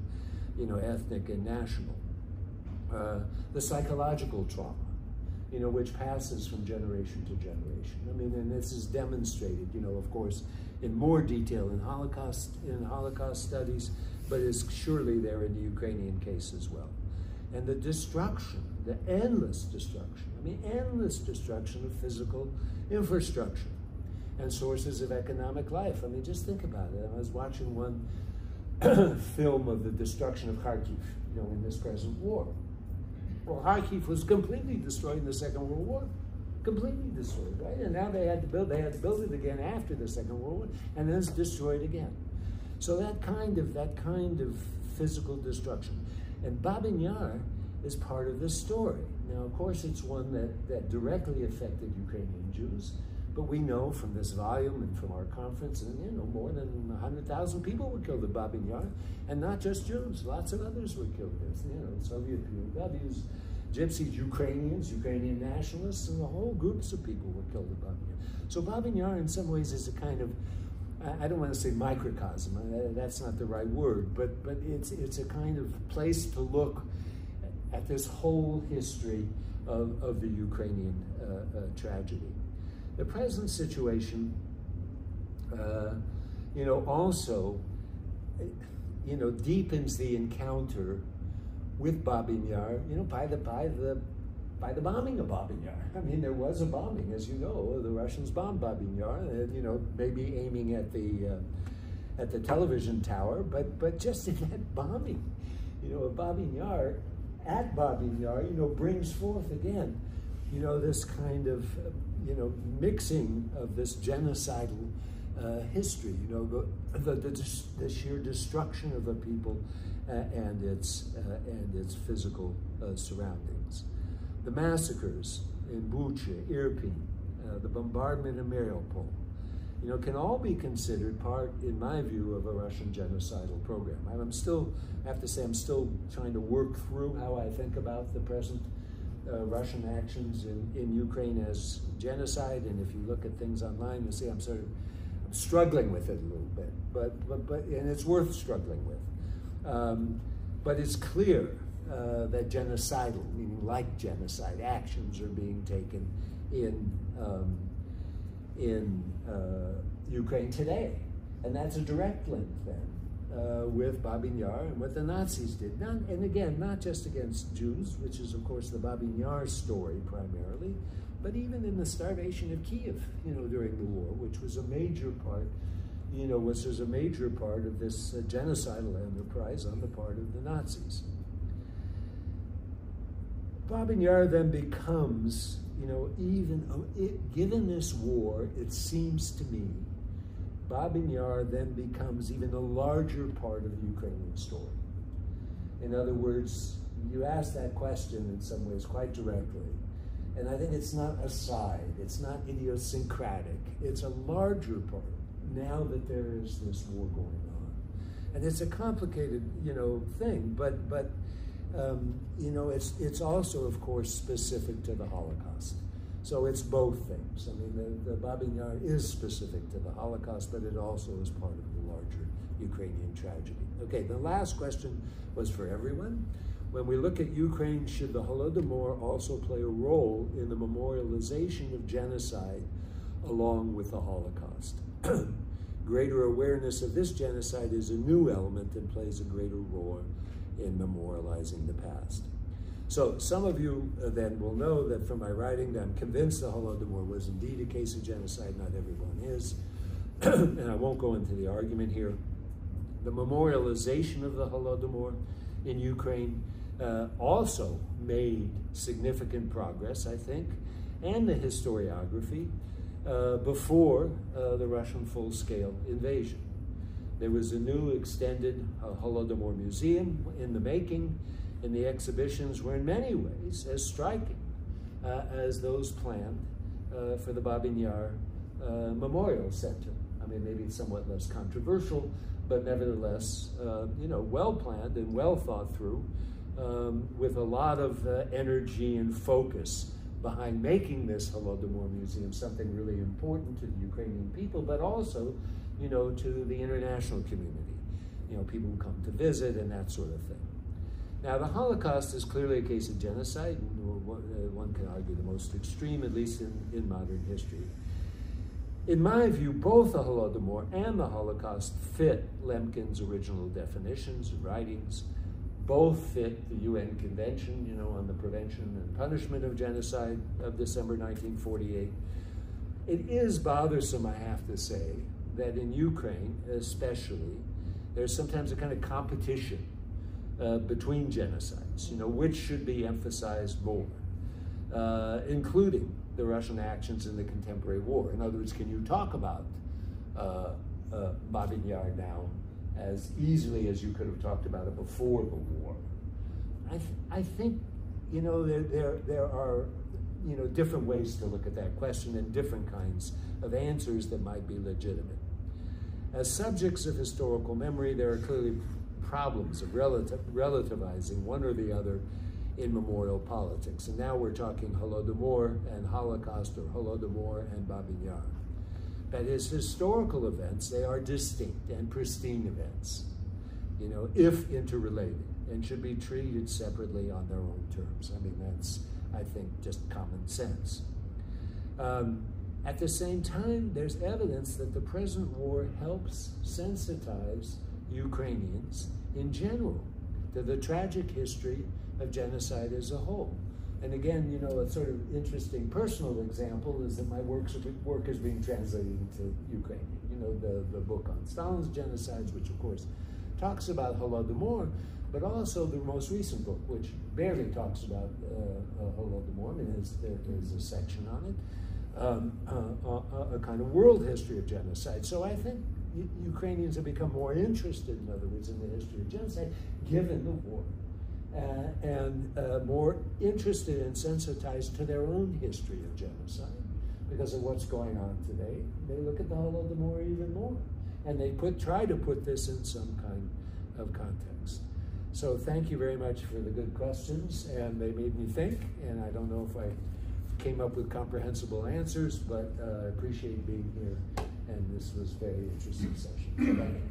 you know, ethnic and national. The psychological trauma, you know, which passes from generation to generation. I mean, and this is demonstrated, you know, of course, in more detail in Holocaust studies, but is surely there in the Ukrainian case as well. And the destruction, the endless destruction, I mean, endless destruction of physical infrastructure and sources of economic life. I mean, just think about it. I was watching one film of the destruction of Kharkiv, you know, in this present war. Well, Kharkiv was completely destroyed in the Second World War, completely destroyed, right? And now they had to build it again after the Second World War, and then it's destroyed again. So that kind of physical destruction. And Babyn Yar is part of this story. Now, of course, it's one that directly affected Ukrainian Jews, but we know from this volume and from our conference, and you know, more than 100,000 people were killed at Babyn Yar, and not just Jews, lots of others were killed there. You know, Soviet POWs, Gypsies, Ukrainians, Ukrainian nationalists, and the whole groups of people were killed at Babyn Yar. So Babyn Yar, in some ways, is a kind of, I don't want to say microcosm, that's not the right word, but it's a kind of place to look at this whole history of the Ukrainian tragedy. The present situation, you know, also, you know, deepens the encounter with Babyn Yar, you know, by the by the bombing of Babyn Yar. I mean, there was a bombing, as you know. The Russians bombed Babyn Yar, you know, maybe aiming at the television tower, but just in that bombing, you know, Babyn Yar, at Babyn Yar, you know, brings forth again, you know, this kind of, you know, mixing of this genocidal history, you know, the sheer destruction of a people and its physical surroundings. The massacres in Bucha, Irpin, the bombardment of Mariupol, you know, can all be considered part, in my view, of a Russian genocidal program. I'm still, I have to say, I'm still trying to work through how I think about the present Russian actions in Ukraine as genocide. And if you look at things online, you'll see I'm struggling with it a little bit, but and it's worth struggling with. But it's clear that genocidal, meaning like genocide, actions are being taken in Ukraine today. And that's a direct link then with Babyn Yar and what the Nazis did. And again, not just against Jews, which is of course the Babyn Yar story primarily, but even in the starvation of Kyiv, you know, during the war, which was a major part, you know, which was a major part of this genocidal enterprise on the part of the Nazis. Babyn Yar then becomes, you know, given this war, it seems to me, Babyn Yar then becomes even a larger part of the Ukrainian story. In other words, you ask that question in some ways quite directly, and I think it's not aside, it's not idiosyncratic, it's a larger part now that there is this war going on. And it's a complicated, you know, thing, but you know, it's also, of course, specific to the Holocaust. So it's both things. I mean, the Babyn Yar is specific to the Holocaust, but it also is part of the larger Ukrainian tragedy. Okay, the last question was for everyone. When we look at Ukraine, should the Holodomor also play a role in the memorialization of genocide along with the Holocaust? Greater awareness of this genocide is a new element and plays a greater role in memorializing the past. So some of you then will know that from my writing that I'm convinced the Holodomor was indeed a case of genocide. Not everyone is, and I won't go into the argument here. The memorialization of the Holodomor in Ukraine also made significant progress, I think, and the historiography before the Russian full-scale invasion. There was a new extended Holodomor museum in the making, and the exhibitions were in many ways as striking as those planned for the Babyn Yar Memorial Center. I mean, maybe it's somewhat less controversial, but nevertheless, you know, well planned and well thought through, with a lot of energy and focus behind making this Holodomor Museum something really important to the Ukrainian people, but also, you know, to the international community. You know, people who come to visit and that sort of thing. Now, the Holocaust is clearly a case of genocide, one can argue the most extreme, at least in modern history. In my view, both the Holodomor and the Holocaust fit Lemkin's original definitions and writings. Both fit the UN Convention, you know, on the prevention and punishment of genocide of December 1948. It is bothersome, I have to say, that in Ukraine, especially, there's sometimes a kind of competition between genocides, you know, which should be emphasized more, including the Russian actions in the contemporary war. In other words, can you talk about Babyn Yar now as easily as you could have talked about it before the war? I think, you know, there are, you know, different ways to look at that question and different kinds of answers that might be legitimate. As subjects of historical memory, there are clearly problems of relativizing one or the other in memorial politics. And now we're talking Holodomor and Holocaust, or Holodomor and Babyn Yar. But as historical events, they are distinct and pristine events, you know, if interrelated, and should be treated separately on their own terms. I mean, that's, I think, just common sense. At the same time, there's evidence that the present war helps sensitize Ukrainians in general to the tragic history of genocide as a whole. And again, you know, a sort of interesting personal example is that my work is being translated into Ukrainian. You know, the book on Stalin's genocides, which of course talks about Holodomor, but also the most recent book, which barely talks about Holodomor. I mean, there's a section on it, a kind of world history of genocide. So I think Ukrainians have become more interested, in other words, in the history of genocide, given the war. And more interested and sensitized to their own history of genocide because of what's going on today. They look at the Holodomor even more, and they try to put this in some kind of context. So thank you very much for the good questions, and they made me think, and I don't know if I came up with comprehensible answers, but I appreciate being here, and this was a very interesting session. So thank you.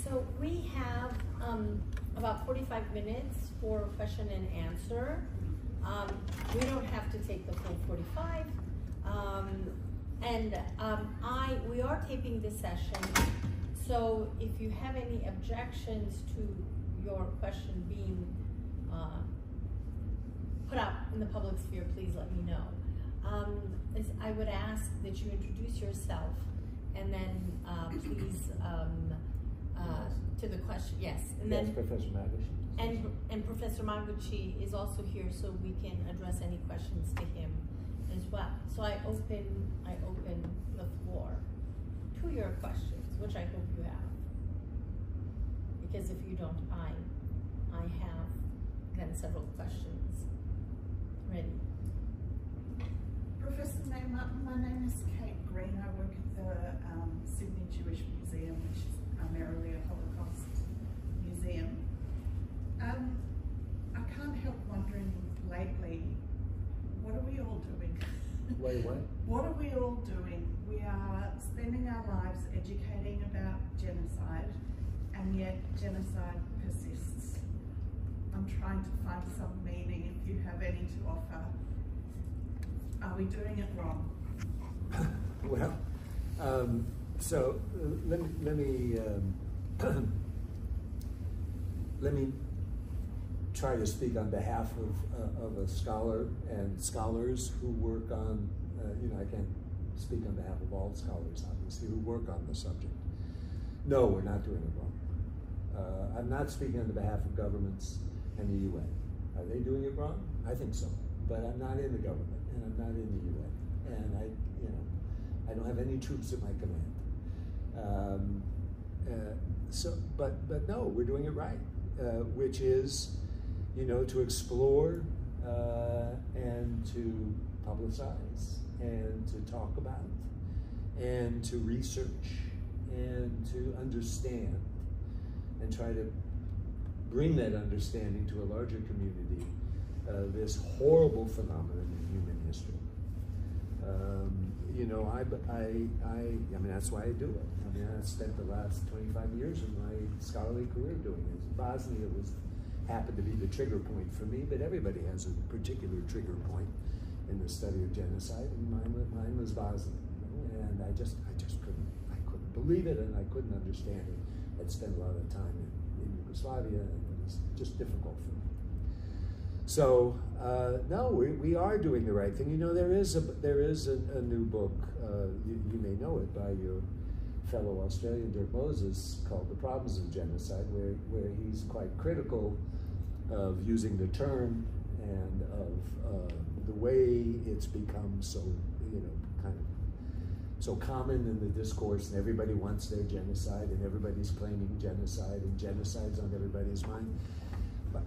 So we have about 45 minutes for question and answer. We don't have to take the full 45. We are taping this session, so if you have any objections to your question being put out in the public sphere, please let me know. I would ask that you introduce yourself, and then please to the question. Yes, and then Professor Magocsi. And Professor Magocsi is also here, so we can address any questions to him as well. So I open the floor to your questions, which I hope you have. Because if you don't, I have then several questions ready. Professor Naimark, my name is Kate Green. I work at the Sydney Jewish Museum, which is primarily a Holocaust museum. I can't help wondering lately, what are we all doing? Wait, what? What are we all doing? We are spending our lives educating about genocide, and yet genocide persists. I'm trying to find some meaning, if you have any to offer. Are we doing it wrong? Well, so let me try to speak on behalf of a scholar and scholars who work on, I can't speak on behalf of all scholars, obviously, who work on the subject. No, we're not doing it wrong. I'm not speaking on behalf of governments and the UN. Are they doing it wrong? I think so, but I'm not in the government, and I'm not in the UN, and I don't have any troops at my command. But no, we're doing it right, which is, to explore and to publicize and to talk about and to research and to understand and try to bring that understanding to a larger community, this horrible phenomenon in human history. I mean, that's why I do it. I mean, I spent the last 25 years of my scholarly career doing this. Bosnia happened to be the trigger point for me, but everybody has a particular trigger point in the study of genocide, and mine was Bosnia. And I just couldn't believe it, and I couldn't understand it. I'd spent a lot of time in Yugoslavia, and it was just difficult for me. So no, we are doing the right thing. There is a new book, you may know it, by your fellow Australian Dirk Moses, called The Problems of Genocide, where he's quite critical of using the term and of the way it's become so, kind of so common in the discourse, and everybody wants their genocide, and everybody's claiming genocide, and genocide's on everybody's mind.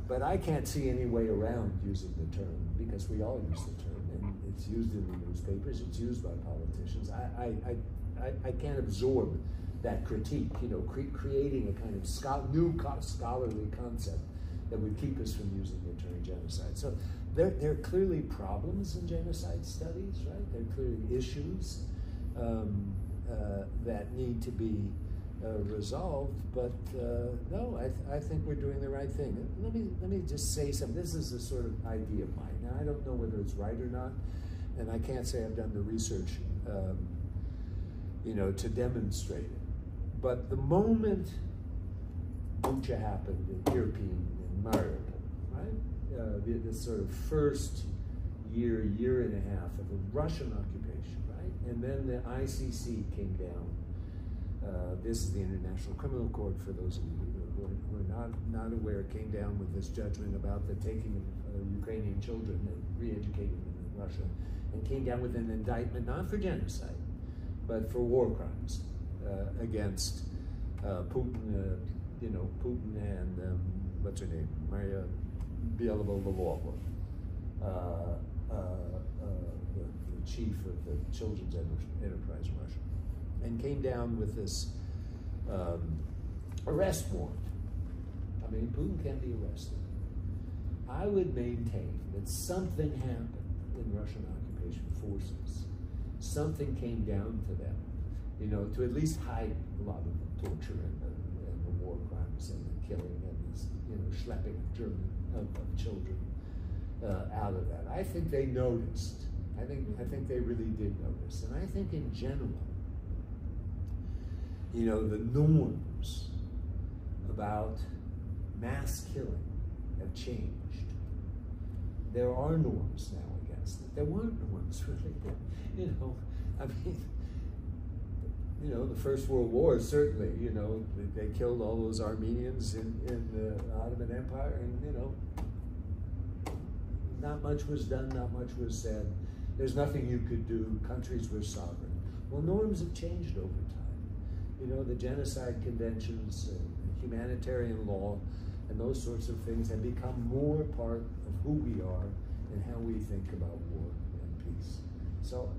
But I can't see any way around using the term, because we all use the term, and it's used in the newspapers, it's used by politicians. I can't absorb that critique, creating a kind of new scholarly concept that would keep us from using the term genocide. So there are clearly problems in genocide studies, right? There are clearly issues that need to be resolved, but no, I think we're doing the right thing. Let me just say something. This is a sort of idea of mine. Now, I don't know whether it's right or not, and I can't say I've done the research, to demonstrate it. But the moment Bucha happened in Irpin and Mariupol, right? This sort of first year and a half of a Russian occupation, right? And then the ICC came down. This is the International Criminal Court, for those of you who are not aware. It came down with this judgment about the taking of Ukrainian children and re-educating them in Russia, and came down with an indictment not for genocide, but for war crimes against Putin, Putin and what's her name, Maria Bielova-Lvova, the chief of the Children's Enterprise in Russia, and came down with this arrest warrant. I mean, Putin can be arrested. I would maintain that something happened in Russian occupation forces. Something came down to them, to at least hide a lot of the torture and the war crimes and the killing and this, schlepping of children out of that. I think they noticed. I think they really did notice. And I think in general, the norms about mass killing have changed. There are norms now against it. There weren't norms really. The First World War, certainly, they killed all those Armenians in the Ottoman Empire, and, not much was done, not much was said. There's nothing you could do. Countries were sovereign. Well, norms have changed over time. The genocide conventions, humanitarian law, and those sorts of things have become more part of who we are and how we think about war and peace. So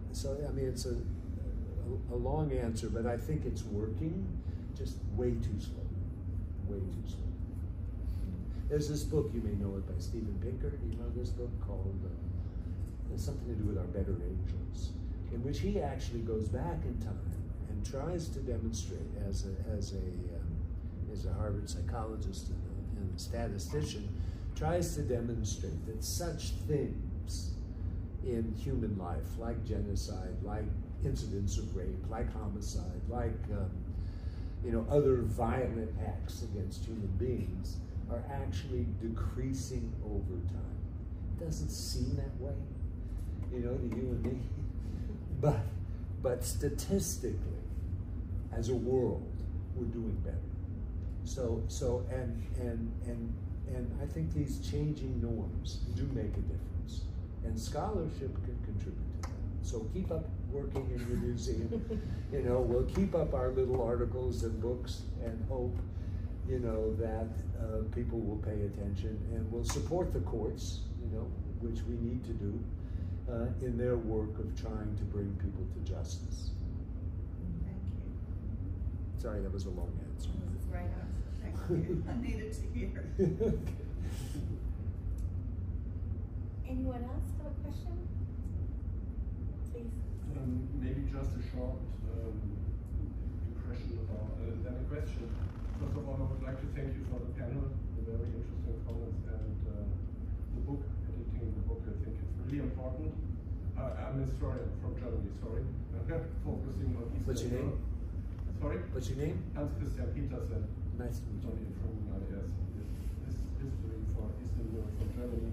I mean, it's a long answer, but I think it's working, just way too slow, way too slow. There's this book, you may know it, by Steven Pinker. Do you know this book called, it's something to do with Our Better Angels, in which he actually goes back in time and tries to demonstrate, as a Harvard psychologist and a statistician, tries to demonstrate that such things in human life, like genocide, like incidents of rape, like homicide, like other violent acts against human beings, are actually decreasing over time. It doesn't seem that way, to you and me, but statistically, as a world, we're doing better. And I think these changing norms do make a difference, and scholarship can contribute to that. So keep up working in your museum. We'll keep up our little articles and books, and hope, that people will pay attention, and will support the courts, which we need to do in their work of trying to bring people to justice. Thank you. Sorry, that was a long answer. That was a great answer. Thank you. I needed to hear. Anyone else have a question? Please. Maybe just a short impression about, then a question. First of all, I would like to thank you for the panel, the very interesting comments, and the book, editing the book. I think it's really important. I'm a historian from Germany, sorry. Focusing on Eastern What's your name? Europe. Sorry? What's your name? Hans Christian Petersen. Nice to meet you. From ASEEES, history for Eastern Europe from Germany.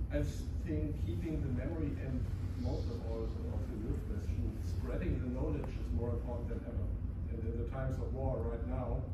I think keeping the memory and most of all of the your question, spreading the knowledge is more important than ever. And in the times of war right now,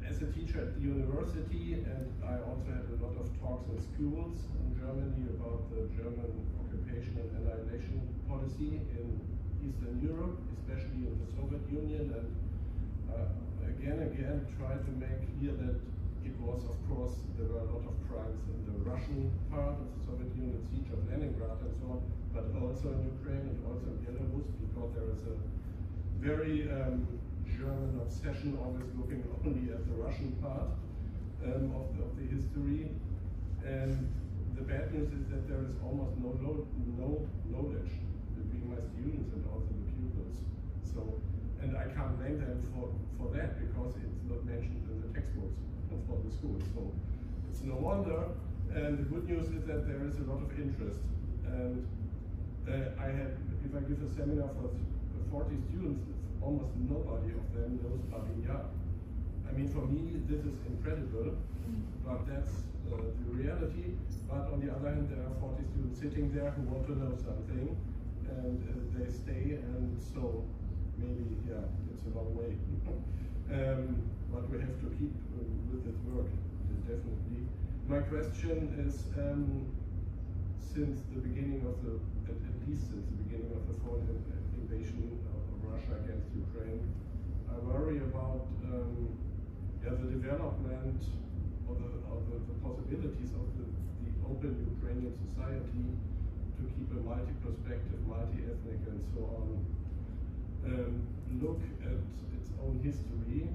as a teacher at the university, and I also had a lot of talks in schools in Germany about the German occupation and annihilation policy in Eastern Europe, especially in the Soviet Union, and again try to make clear that it was, of course, there were a lot of crimes in the Russian part of the Soviet Union, siege of Leningrad and so on, but also in Ukraine and also in Belarus, because there is a very German obsession, always looking only at the Russian part of the history. And the bad news is that there is almost no knowledge between my students and also the pupils. So, and I can't blame them for that, because it's not mentioned in the textbooks for the schools. So it's no wonder. And the good news is that there is a lot of interest. And if I give a seminar for 40 students, almost nobody of them knows mean, for me, this is incredible, but that's the reality. But on the other hand, there are 40 students sitting there who want to know something, and they stay, and so maybe, yeah, it's a long way. But we have to keep with this work, definitely. My question is, since the beginning of the, at least since the beginning of the foreign invasion of Russia against Ukraine, I worry about the development or the possibilities of the open Ukrainian society to keep a multi-perspective, multi-ethnic, and so on. Look at its own history,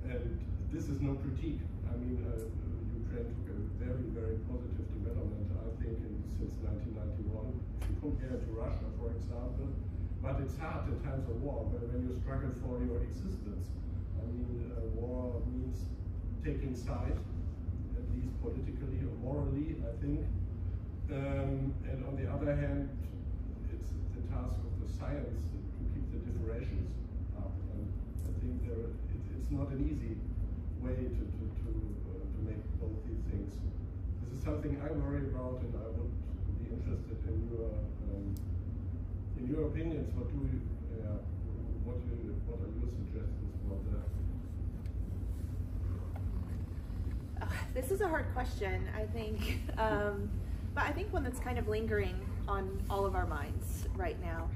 and this is no critique. I mean, Ukraine took a very, very positive development, I think, since 1991, if you compare to Russia, for example. But it's hard in times of war, when you struggle for your existence. I mean, war means taking side, at least politically or morally, I think. And on the other hand, it's the task of the science to keep the differentiations up. And I think it's not an easy way to make both these things. This is something I worry about, and I would be interested in your opinions. What are your suggestions for that? This is a hard question, I think, but I think one that's kind of lingering on all of our minds right now.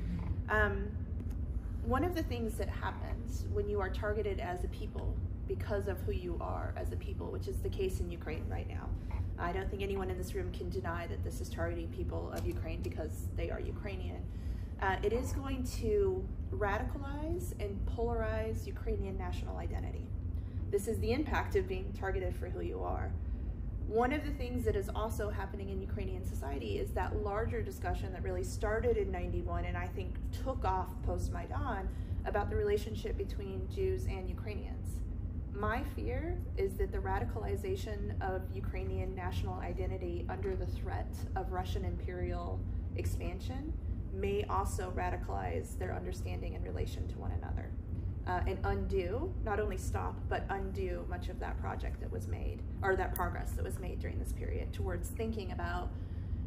One of the things that happens when you are targeted as a people because of who you are as a people, which is the case in Ukraine right now. I don't think anyone in this room can deny that this is targeting people of Ukraine because they are Ukrainian. It is going to radicalize and polarize Ukrainian national identity. This is the impact of being targeted for who you are. One of the things that is also happening in Ukrainian society is that larger discussion that really started in '91 and I think took off post-Maidan about the relationship between Jews and Ukrainians. My fear is that the radicalization of Ukrainian national identity under the threat of Russian imperial expansion may also radicalize their understanding in relation to one another. And undo, not only stop, but undo much of that project that was made, or that progress that was made during this period towards thinking about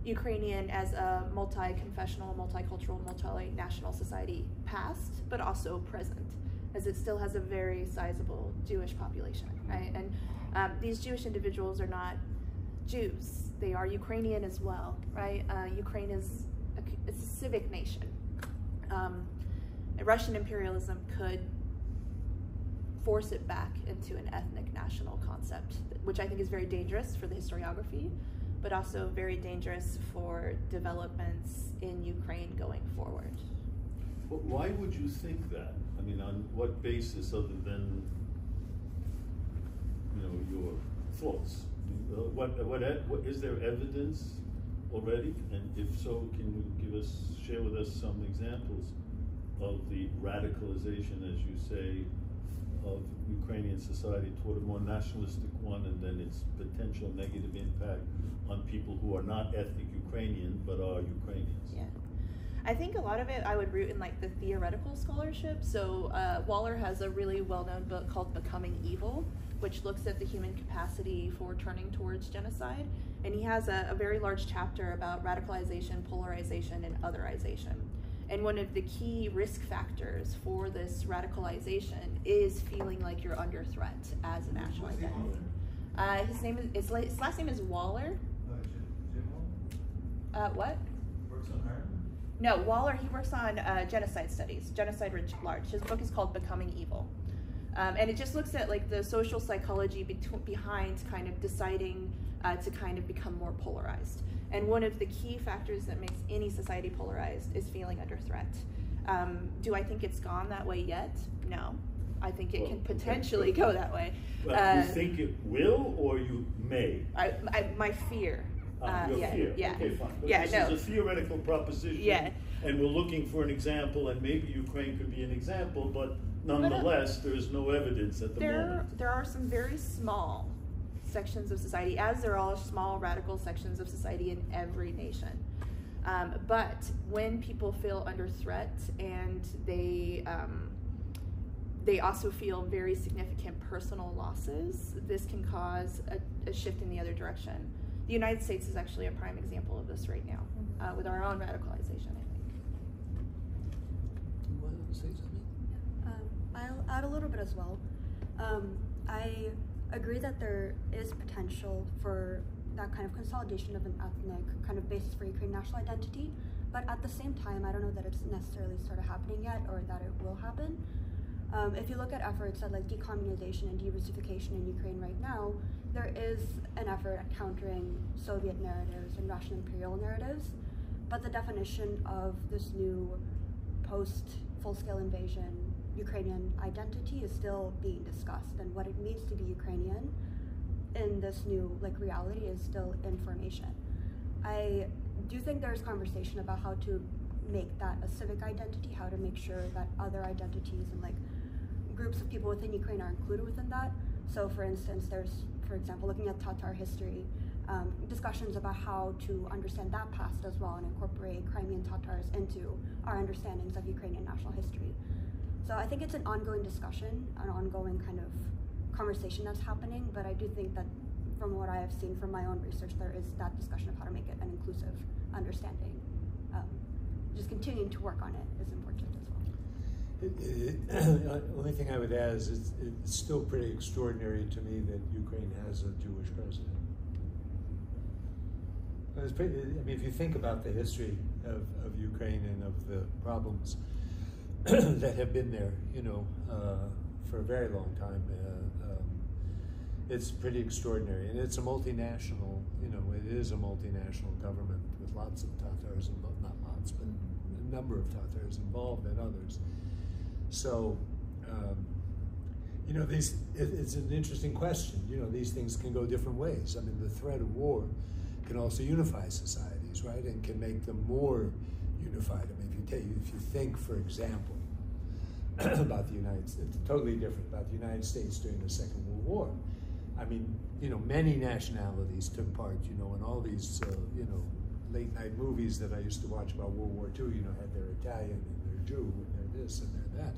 Ukrainian as a multi-confessional, multicultural, multinational society past, but also present, as it still has a very sizable Jewish population, right? And these Jewish individuals are not Jews. They are Ukrainian as well, right? Ukraine is a civic nation. Russian imperialism could force it back into an ethnic national concept, which I think is very dangerous for the historiography, but also very dangerous for developments in Ukraine going forward. Well, why would you think that? I mean, on what basis other than, you know, your thoughts? What is there evidence already? And if so, can you share with us some examples of the radicalization, as you say, of Ukrainian society toward a more nationalistic one, and then its potential negative impact on people who are not ethnic Ukrainian but are Ukrainians? Yeah, I think a lot of it I would root in like the theoretical scholarship. So Waller has a really well-known book called Becoming Evil, which looks at the human capacity for turning towards genocide. And he has a very large chapter about radicalization, polarization, and otherization. And one of the key risk factors for this radicalization is feeling like you're under threat as a national identity. His last name is Waller. What? Works on art? No, Waller, he works on genocide studies, genocide writ large. His book is called Becoming Evil. And it just looks at like the social psychology behind kind of deciding to kind of become more polarized. And one of the key factors that makes any society polarized is feeling under threat. Do I think it's gone that way yet? No. I think it can potentially go that way. But you think it will, or you may? My fear. Your fear. Yeah. Okay, fine. But Yeah, this no. is a theoretical proposition. Yeah. And we're looking for an example, and maybe Ukraine could be an example, but nonetheless, there is no evidence at the moment. There are some very small sections of society, as there are small radical sections of society in every nation. But when people feel under threat and they they also feel very significant personal losses. This can cause a shift in the other direction. The United States is actually a prime example of this right now, with our own radicalization, I think. You want to say something? I'll add a little bit as well. I agree that there is potential for that kind of consolidation of an ethnic kind of basis for Ukrainian national identity, but at the same time, I don't know that it's necessarily sort of happening yet or that it will happen. If you look at efforts at like decommunization and de-Russification in Ukraine right now, there is an effort at countering Soviet narratives and Russian imperial narratives, but the definition of this new post-full-scale invasion Ukrainian identity is still being discussed, and what it means to be Ukrainian in this new reality is still in formation. I do think there's conversation about how to make that a civic identity, how to make sure that other identities and groups of people within Ukraine are included within that. So for instance, there's, for example, looking at Tatar history, discussions about how to understand that past as well and incorporate Crimean Tatars into our understandings of Ukrainian national history. So I think it's an ongoing discussion, an ongoing kind of conversation that's happening, but I do think that from what I have seen from my own research, there is that discussion of how to make it an inclusive understanding. Just continuing to work on it is important as well. The only thing I would add is it's still pretty extraordinary to me that Ukraine has a Jewish president. It's pretty, I mean, if you think about the history of Ukraine and of the problems that have been there, for a very long time, it's pretty extraordinary. And it's a multinational, it is a multinational government with lots of Tatars, and not lots, but a number of Tatars involved and others. So, it's an interesting question. These things can go different ways. I mean, the threat of war can also unify societies, right? And can make them more unified. I mean, if you think, for example, about the United States, totally different, about the United States during the Second World War. I mean, many nationalities took part, in all these, late night movies that I used to watch about World War II, had their Italian and their Jew and their this and their that.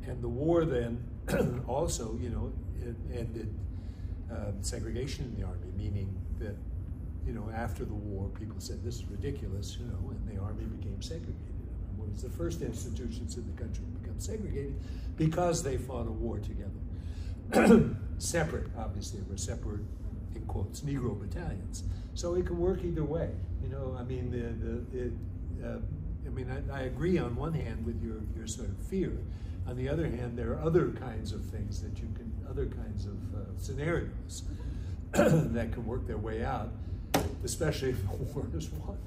And the war then also, it ended segregation in the army, meaning that, after the war, people said, this is ridiculous, and the army became segregated. It was the first institutions in the country to become segregated because they fought a war together. Separate, obviously, were separate, in quotes, Negro battalions. So it can work either way. I mean, I agree on one hand with your sort of fear. On the other hand, there are other kinds of things that other kinds of scenarios that can work their way out, especially if the war is won.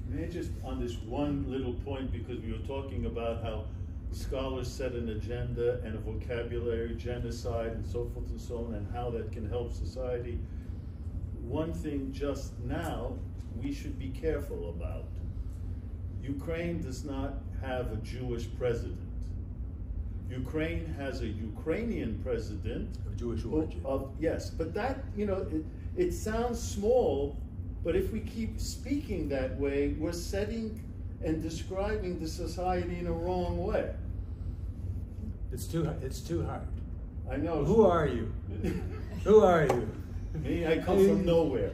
May I just, on this one little point, because we were talking about how scholars set an agenda and a vocabulary, genocide, and so forth and so on, and how that can help society. One thing just now we should be careful about. Ukraine does not have a Jewish president. Ukraine has a Ukrainian president. Of Jewish origin. Yes, but that, it sounds small, but if we keep speaking that way, we're setting and describing the society in a wrong way. It's too hard. I know. Who are you? Who are you? Me, I come from nowhere.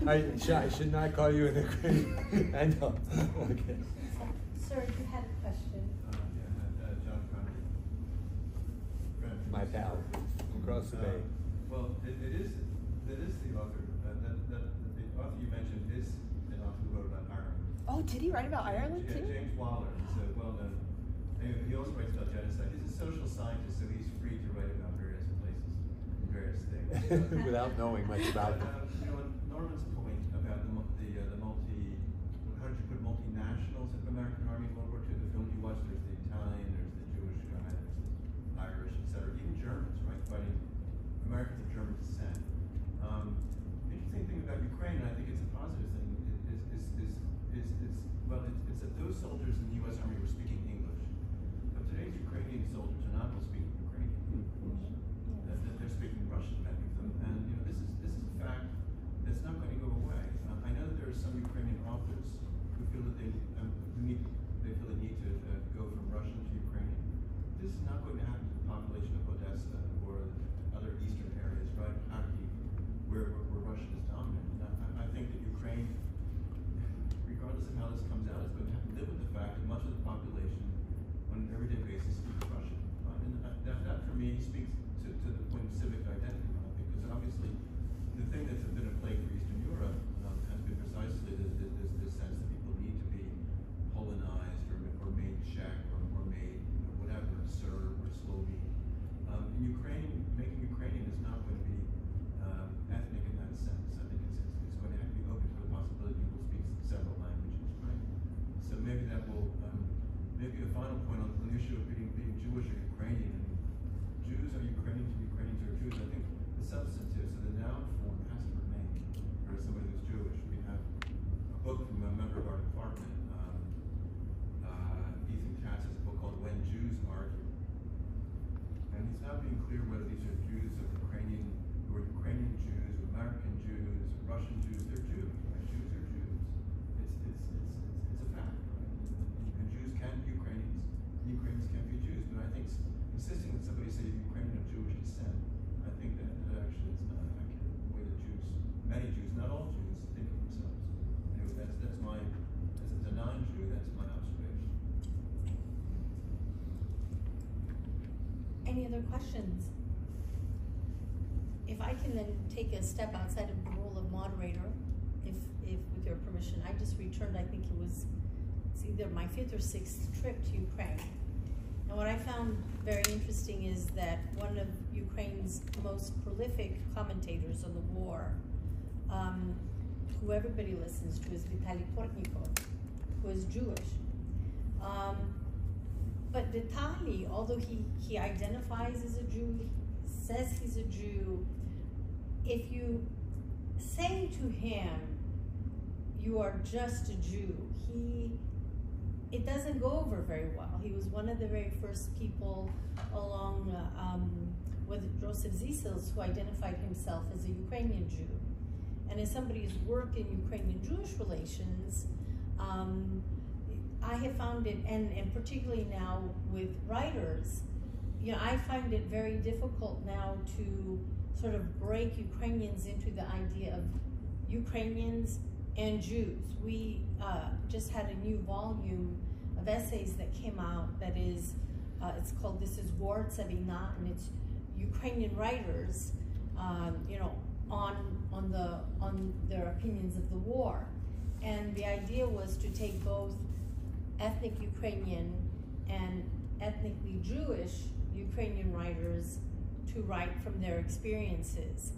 I should not call you an Ukrainian. I know. Okay. Sir, you had a question. John Connery. My pal, across the bay. Well, it is the author. The author you mentioned is an author who wrote about Ireland. Oh, did he write about Ireland too? James Waller is a well-known. He also writes about genocide. He's a social scientist, so he's free to write about various places, various things. Without knowing much about them. Norman's point about the how did you put multinationals in the American Army in World War II? The film you watched, there's the Italian, there's the Jewish guy, there's the Irish, etc. Even Germans, right, fighting Americans of German descent. Interesting thing about Ukraine, and I think it's a positive thing, it's that those soldiers in the U.S. Army were speaking English, but today's Ukrainian soldiers are not all speaking Ukrainian. They're speaking Russian, many of them, and this is a fact that's not going to go away. I know that there are some Ukrainian authors who feel that they feel the need to go from Europe is going to have to live with the fact that much of the population, on an everyday basis, speaks Russian. And that for me speaks to the point of civic identity, because obviously the thing that's been a plague for Eastern Europe has been precisely this sense that people need to be Polonized or made Czech or made whatever, Serb or Slovene. In Ukraine, making Ukrainian is not going to be ethnic in that sense. I think it's going to have to be open to the possibility people speak several languages, right? So maybe that will, maybe a final point on the issue of being Jewish or Ukrainian. Jews are Ukrainians, Ukrainians are Jews. I think the substantive, so the noun form has to remain for somebody who's Jewish. We have a book from a member of our department, Katz's book called When Jews Argue. And he's not being clear whether these are Jews of Ukrainian Jews, or American Jews, or Russian Jews. They're Jews, right? Jews are Jews. It's a fact, right? And Jews can be Ukrainians, and Ukrainians can be Jews. But I think insisting that somebody say Ukrainian of Jewish descent, I think that actually is not accurate. The way that many Jews, not all Jews, think of themselves. Anyway, that's my, as a non-Jew, that's my observation. Any other questions? If I can then take a step outside of the role of moderator, if with your permission, I just returned, I think it's either my 5th or 6th trip to Ukraine. And what I found very interesting is that one of Ukraine's most prolific commentators on the war, who everybody listens to, is Vitaly Portnikov, who is Jewish. But Vitaly, although he identifies as a Jew, he says he's a Jew, if you say to him, you are just a Jew, it doesn't go over very well. He was one of the very first people along with Joseph Zisels who identified himself as a Ukrainian Jew. And as somebody who's worked in Ukrainian-Jewish relations, I have found it, and particularly now with writers, I find it very difficult now to sort of break Ukrainians into the idea of Ukrainians and Jews. We just had a new volume of essays that came out that is, it's called This is War, Tsavina, and it's Ukrainian writers, on their opinions of the war. And the idea was to take both ethnic Ukrainian and ethnically Jewish Ukrainian writers to write from their experiences.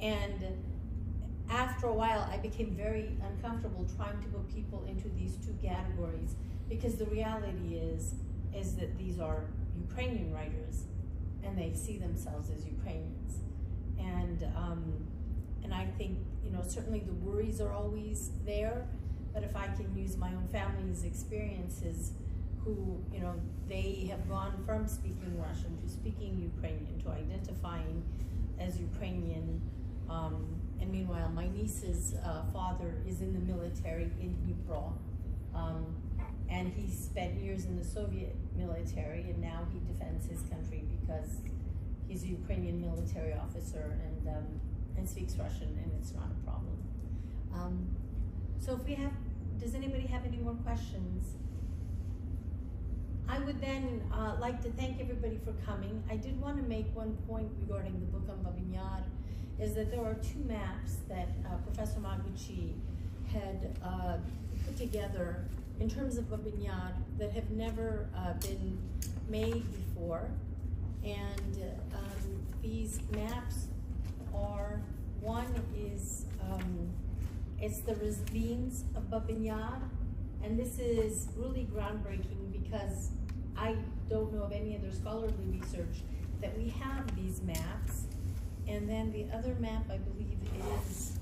And after a while, I became very uncomfortable trying to put people into these two categories, because the reality is that these are Ukrainian writers, and they see themselves as Ukrainians. And I think, certainly the worries are always there, but if I can use my own family's experiences, who, they have gone from speaking Russian to speaking Ukrainian to identifying as Ukrainian, and meanwhile my niece's father is in the military in Dnipro, and he spent years in the Soviet military, and now he defends his country because he's a Ukrainian military officer and speaks Russian, and it's not a problem. So does anybody have any more questions? I would then like to thank everybody for coming. I did want to make one point regarding the book on Babyn Yar, is that there are 2 maps that Professor Magocsi had put together in terms of Babyn Yar that have never been made before. And these maps are, one is, it's the ravines of Babyn Yar, and this is really groundbreaking because I don't know of any other scholarly research that we have these maps. And then the other map, I believe, is,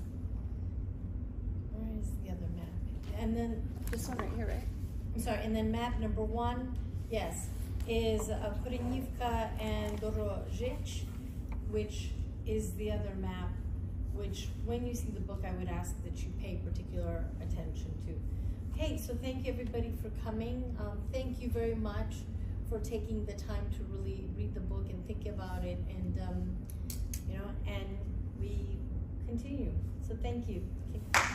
where is the other map? And then, this one right here, right? I'm sorry, and then map number 1, yes, is Hrynevych and Dorozhich, which is the other map, which when you see the book, I would ask that you pay particular attention to. Okay, so thank you everybody for coming. Thank you very much for taking the time to really read the book and think about it, and and we continue. So thank you. Okay.